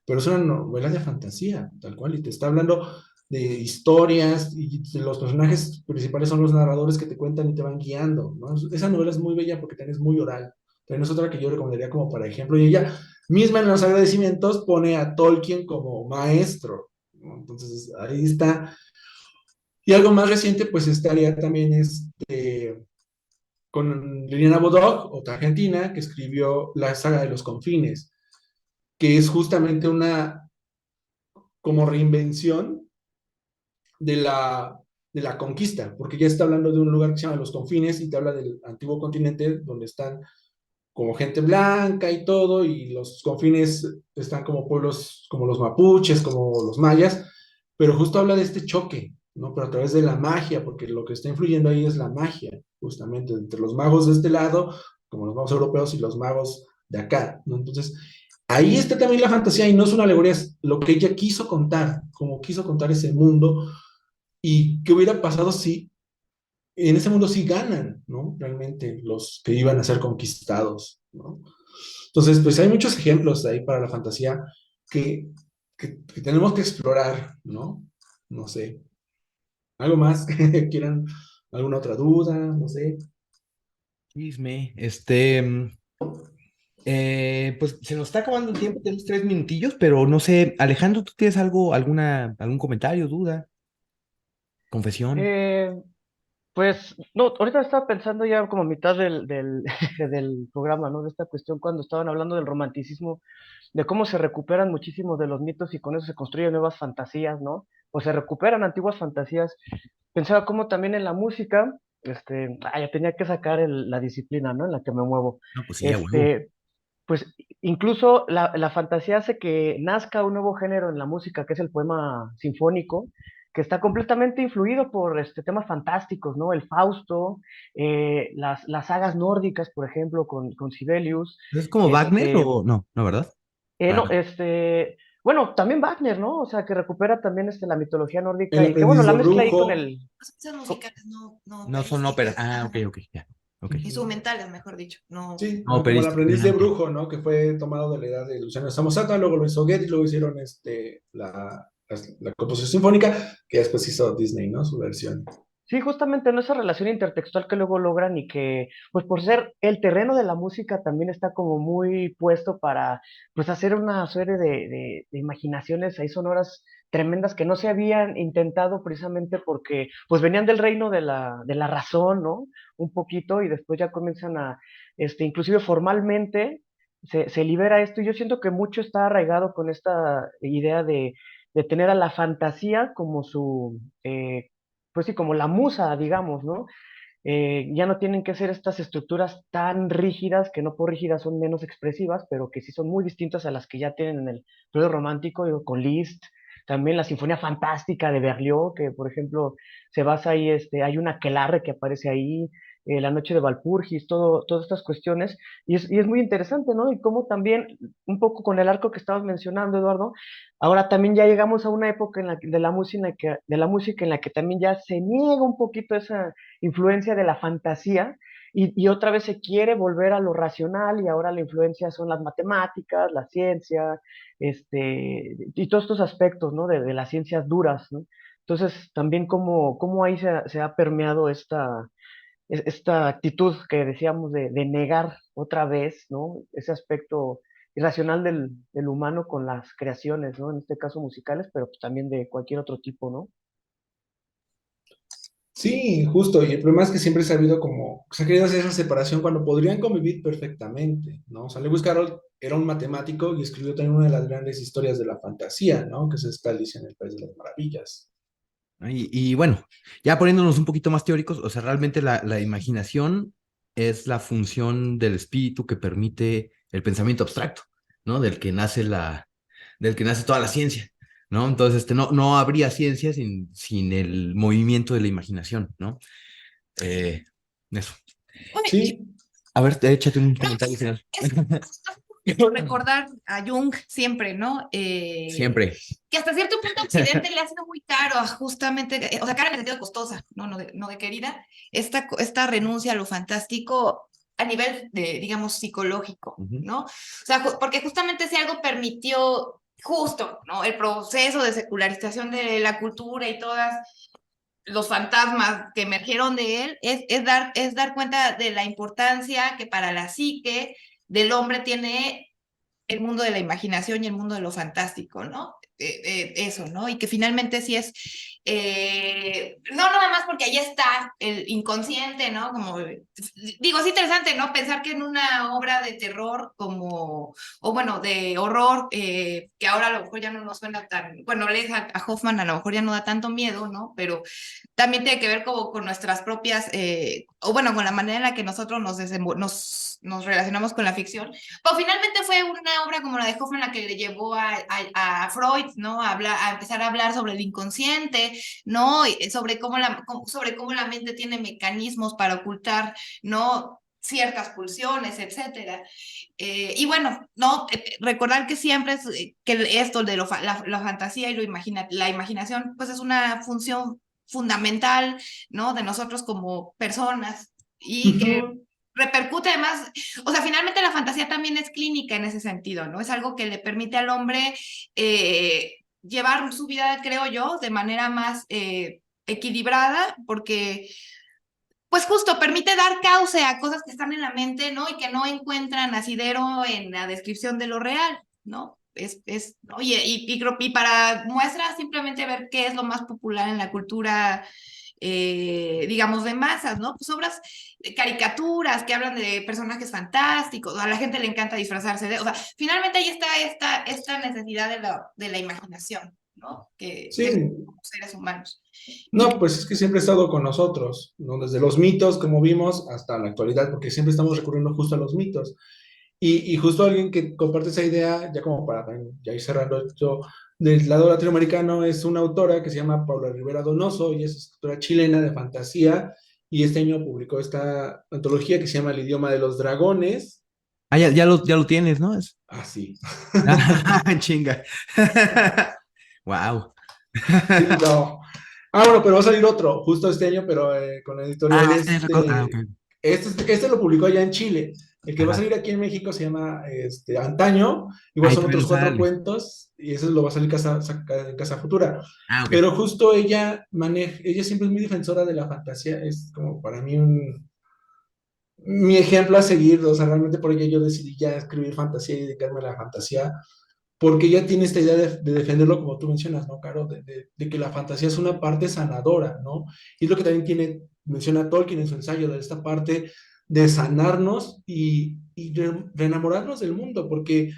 S3: pero es una novela de fantasía, tal cual, y te está hablando de historias, y los personajes principales son los narradores que te cuentan y te van guiando, ¿no? Esa novela es muy bella porque también es muy oral, también es otra que yo recomendaría como para ejemplo, y ella misma en los agradecimientos pone a Tolkien como maestro, ¿no? Entonces ahí está. Y algo más reciente, pues estaría también con Liliana Bodoc, otra argentina, que escribió la saga de los confines, que es justamente una como reinvención de la conquista, porque ya está hablando de un lugar que se llama Los Confines y te habla del antiguo continente donde están como gente blanca y todo, y los confines están como pueblos como los mapuches, como los mayas, pero justo habla de este choque, ¿no? Pero a través de la magia, porque lo que está influyendo ahí es la magia, justamente, entre los magos de este lado, como los magos europeos y los magos de acá, ¿no? Entonces, ahí está también la fantasía y no es una alegoría, es lo que ella quiso contar, como quiso contar ese mundo y qué hubiera pasado si en ese mundo sí ganan, ¿no? Realmente los que iban a ser conquistados, ¿no? Entonces, pues hay muchos ejemplos ahí para la fantasía que, que tenemos que explorar, ¿no? No sé. ¿Algo más que quieran? ¿Alguna otra duda? No sé.
S1: Chisme. Pues se nos está acabando el tiempo, tenemos 3 minutillos, pero no sé, Alejandro, ¿tú tienes algún comentario, duda, confesión?
S4: Eh, Pues, no, ahorita estaba pensando ya como a mitad del programa, ¿no? De esta cuestión cuando estaban hablando del romanticismo, de cómo se recuperan muchísimos de los mitos y con eso se construyen nuevas fantasías, ¿no? O se recuperan antiguas fantasías. Pensaba cómo también en la música, ya tenía que sacar la disciplina, ¿no? En la que me muevo.
S1: No, pues sí, a huevo.
S4: Este, pues incluso la fantasía hace que nazca un nuevo género en la música, que es el poema sinfónico, que está completamente influido por temas fantásticos, ¿no? El Fausto, las sagas nórdicas, por ejemplo, con Sibelius.
S1: ¿Es como Wagner
S4: este,
S1: o no? ¿No, verdad?
S4: no,
S1: Para...
S4: bueno, también Wagner, ¿no? O sea, que recupera también la mitología
S3: El
S4: nórdica y que, bueno,
S3: aprendiz
S4: la
S3: de
S4: mezcla ahí con
S3: brujo.
S4: el...
S2: Las piezas musicales, no
S1: No son óperas.
S2: operísticas.
S1: Ah, ok,
S2: Ajá.
S1: ok, ya. Ok.
S2: Instrumentales, mejor dicho. No.
S3: Sí,
S1: No
S3: como el
S1: operística.
S3: aprendiz
S1: Ah,
S3: de
S1: ok.
S3: brujo, ¿no? Que fue tomado de la edad de Luciano Samosata, luego lo hizo Goethe y luego hicieron la composición sinfónica, que después hizo Disney, ¿no? Su versión.
S4: Sí, justamente en esa relación intertextual que luego logran y que, pues por ser el terreno de la música también está como muy puesto para, pues hacer una serie de imaginaciones ahí sonoras tremendas que no se habían intentado precisamente porque, pues venían del reino de la razón, ¿no? Un poquito y después ya comienzan a, inclusive formalmente se libera esto y yo siento que mucho está arraigado con esta idea de tener a la fantasía como su, pues sí, como la musa, digamos, ¿no? Ya no tienen que ser estas estructuras tan rígidas, que no por rígidas son menos expresivas, pero que sí son muy distintas a las que ya tienen en el periodo romántico, digo, con Liszt, también la Sinfonía Fantástica de Berlioz, que por ejemplo se basa ahí, hay una aquelarre que aparece ahí, La Noche de Walpurgis, todas estas cuestiones, y es muy interesante, ¿no? Y cómo también, un poco con el arco que estabas mencionando, Eduardo, ahora también ya llegamos a una época de la música en la que también ya se niega un poquito esa influencia de la fantasía y otra vez se quiere volver a lo racional y ahora la influencia son las matemáticas, la ciencia, y todos estos aspectos, ¿no? De las ciencias duras, ¿no? Entonces, también cómo ahí se ha permeado esta actitud que decíamos de negar otra vez, ¿no? Ese aspecto irracional del humano con las creaciones, ¿no? En este caso musicales, pero pues también de cualquier otro tipo, ¿no?
S3: Sí, justo, y el problema es que siempre se ha habido como, se ha querido hacer esa separación cuando podrían convivir perfectamente, ¿no? O sea, Lewis Carroll era un matemático y escribió también una de las grandes historias de la fantasía, ¿no? Que es esta Alicia en el País de las Maravillas.
S1: Y bueno, ya poniéndonos un poquito más teóricos, o sea, realmente la imaginación es la función del espíritu que permite el pensamiento abstracto, ¿no? Del que nace toda la ciencia, ¿no? Entonces, no habría ciencia sin el movimiento de la imaginación, ¿no? Eh, eso.
S2: Oye,
S3: Sí,
S1: A ver, échate un comentario final.
S2: es recordar a Jung siempre, ¿no?
S1: Siempre.
S2: Que hasta cierto punto Occidente le ha sido muy caro, justamente, o sea, cara en el sentido de costosa, no de querida, esta renuncia a lo fantástico a nivel de, digamos, psicológico,
S1: Ujú.
S2: ¿no? O sea, porque justamente si algo permitió justo, ¿no? El proceso de secularización de la cultura y todas los fantasmas que emergieron de él, es dar cuenta de la importancia que para la psique del hombre tiene el mundo de la imaginación y el mundo de lo fantástico, ¿no? Eso, ¿no? Y que finalmente sí es, no nada más porque ahí está el inconsciente, ¿no? Como, digo, es interesante, ¿no? Pensar que en una obra de terror como, o bueno, de horror, que ahora a lo mejor ya no nos suena tan, bueno, lees a Hoffman a lo mejor ya no da tanto miedo, ¿no? Pero también tiene que ver como con nuestras propias, o bueno, con la manera en la que nosotros nos relacionamos con la ficción. Pero finalmente fue una obra como la de Hoffman la que le llevó a Freud, ¿no? A empezar a hablar sobre el inconsciente, ¿no? Y sobre cómo la mente tiene mecanismos para ocultar, ¿no? Ciertas pulsiones, etcétera. Y bueno, no recordar que siempre es que esto de la fantasía y la imaginación, pues es una función fundamental, ¿no? De nosotros como personas y que
S3: ujú,
S2: repercute además, o sea, finalmente la fantasía también es clínica en ese sentido, ¿no? Es algo que le permite al hombre llevar su vida, creo yo, de manera más equilibrada, porque pues justo permite dar cauce a cosas que están en la mente, ¿no? Y que no encuentran asidero en la descripción de lo real, ¿no? Oye, y para muestra simplemente ver qué es lo más popular en la cultura, digamos, de masas, ¿no? Pues obras, caricaturas que hablan de personajes fantásticos, a la gente le encanta disfrazarse de, o sea, finalmente ahí está esta necesidad de la imaginación, ¿no? Que
S3: sí,
S2: como seres humanos. Y
S3: no, pues es que siempre ha estado con nosotros, ¿no? Desde los mitos, como vimos, hasta la actualidad, porque siempre estamos recurriendo justo a los mitos. Y justo alguien que comparte esa idea, ya como para ya ir cerrando esto, del lado latinoamericano, es una autora que se llama Paula Rivera Donoso y es escritora chilena de fantasía. Y este año publicó esta antología que se llama El idioma de los dragones.
S1: Ah, ya lo tienes, ¿no?
S3: Así.
S1: Chinga. Wow.
S3: Sí, no. Ah, bueno, pero va a salir otro, justo este año, pero con la editorial
S1: Ah, ok.
S3: este lo publicó allá en Chile. El que va a
S1: Ajá.
S3: salir aquí en México se llama Antaño, igual
S1: Ahí
S3: son
S1: todavía
S3: otros
S1: no
S3: cuatro
S1: sale.
S3: cuentos, y ese lo va a salir en Casa Futura.
S1: Ah, ok.
S3: Pero justo ella siempre es muy defensora de la fantasía, es como para mí mi ejemplo a seguir, o sea, realmente por ella yo decidí ya escribir fantasía y dedicarme a la fantasía, porque ella tiene esta idea de defenderlo, como tú mencionas, ¿no, Caro? De que la fantasía es una parte sanadora, ¿no? Y es lo que también menciona Tolkien en su ensayo, de esta parte de sanarnos y reenamorarnos del mundo, porque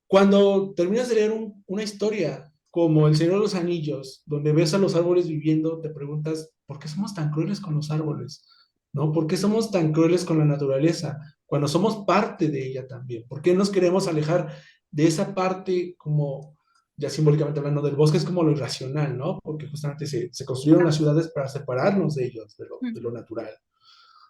S3: cuando terminas de leer una historia como El Señor de los Anillos, donde ves a los árboles viviendo, te preguntas, ¿por qué somos tan crueles con los árboles? ¿No? ¿Por qué somos tan crueles con la naturaleza cuando somos parte de ella también? ¿Por qué nos queremos alejar de esa parte como, ya simbólicamente hablando del bosque, es como lo irracional, ¿no? Porque justamente se construyeron las ciudades para separarnos de ellos, de lo natural.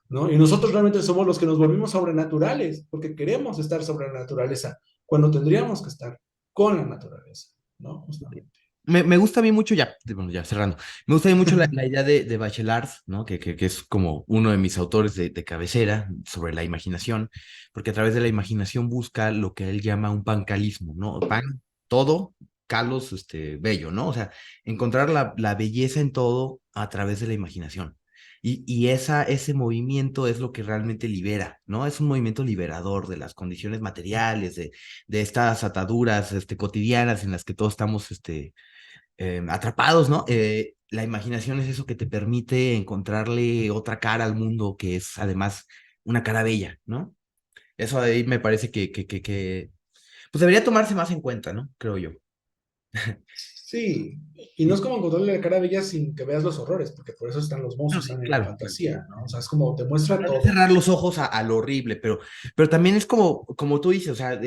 S3: ¿No? Y nosotros realmente somos los que nos volvimos sobrenaturales, porque queremos estar sobre la naturaleza, cuando tendríamos que estar con la naturaleza, ¿no? Justamente.
S1: Me gusta a mí mucho, ya, bueno, ya cerrando, me gusta a mí mucho la idea de Bachelard, ¿no? Que es como uno de mis autores de cabecera sobre la imaginación, porque a través de la imaginación busca lo que él llama un pancalismo, ¿no? Pan, todo, calos, bello, ¿no? O sea, encontrar la belleza en todo a través de la imaginación. Y ese movimiento es lo que realmente libera, ¿no? Es un movimiento liberador de las condiciones materiales, de estas ataduras, cotidianas en las que todos estamos, atrapados, ¿no? La imaginación es eso que te permite encontrarle otra cara al mundo, que es además una cara bella, ¿no? Eso ahí me parece pues debería tomarse más en cuenta, ¿no? Creo yo.
S3: Sí, y no es como encontrarle la cara a Bella sin que veas los horrores, porque por eso están los
S1: No,
S3: monstruos,
S1: sí,
S3: están en la
S1: claro.
S3: fantasía, ¿no? O sea, es como te muestra
S1: Para no
S3: todo.
S1: cerrar los ojos a lo horrible, pero también es como tú dices, o sea,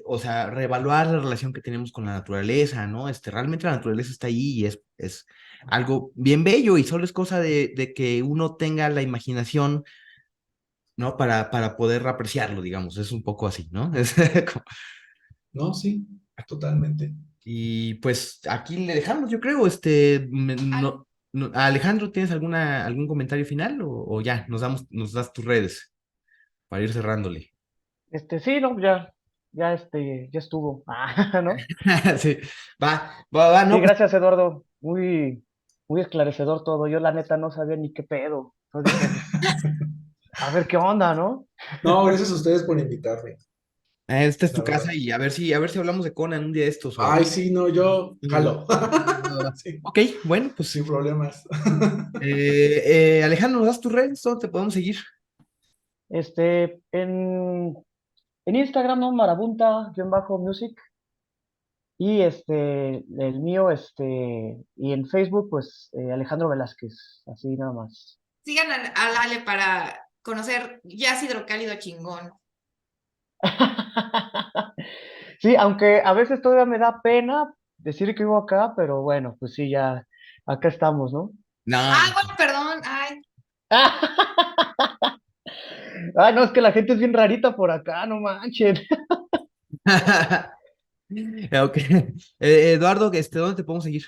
S1: o sea, reevaluar la relación que tenemos con la naturaleza, ¿no? Realmente la naturaleza está ahí y es algo bien bello y solo es cosa de que uno tenga la imaginación, ¿no? Para poder apreciarlo, digamos, es un poco así, ¿no?
S3: ¿No? Sí, totalmente.
S1: Y pues aquí le dejamos, yo creo,
S2: Al-
S1: Alejandro, ¿tienes algún comentario final o ya, nos das tus redes para ir cerrándole?
S4: Sí, no, ya estuvo, ¿no?
S1: Sí, va,
S4: Sí,
S1: no, pues,
S4: gracias, Eduardo. Muy esclarecedor todo. Yo la neta no sabía ni qué pedo. Entonces dije, pues, a ver qué onda, ¿no?
S3: No, gracias a ustedes por invitarme,
S1: esta es tu
S3: la
S1: casa
S3: verdad.
S1: y a ver si hablamos de Conan un día de estos o...
S3: Ay, sí, no, yo jalo. Sí,
S1: Ok, bueno, pues,
S3: sin problemas.
S1: Alejandro, ¿nos das tus redes? ¿Dónde te podemos seguir?
S4: Este, en, en Instagram, ¿no? Marabunta-music. Y el mío, y en Facebook, pues, Alejandro Velázquez, así nada más.
S2: Sigan a Lale para conocer jazz hidrocálido chingón.
S4: Sí, aunque a veces todavía me da pena decir que vivo acá, pero bueno, pues sí, ya acá estamos, ¿no?
S1: No.
S2: Ah, bueno, perdón. Ay,
S4: Ay, no, es que la gente es bien rarita por acá, no manchen.
S1: Ok. Eduardo, ¿dónde te podemos seguir?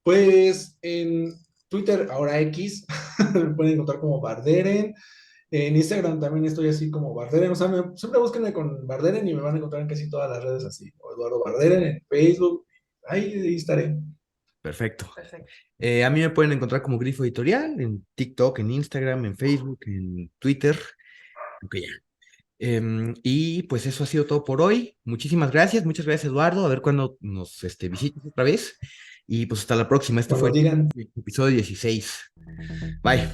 S3: Pues en Twitter, ahora X, me pueden encontrar como Barderen. En Instagram también estoy así como Barderen. O sea, siempre búsquenme con Barderen y me van a encontrar en casi todas las redes así. O Eduardo Barderen en Facebook. Ahí estaré.
S1: Perfecto.
S2: perfecto.
S1: A mí me pueden encontrar como Grifo Editorial en TikTok, en Instagram, en Facebook, en Twitter. Ok, ya. Y pues eso ha sido todo por hoy. Muchísimas gracias. Muchas gracias, Eduardo. A ver cuándo nos visitas otra vez. Y pues hasta la próxima. Este fue
S3: Cuando digan
S1: el episodio 16. Bye.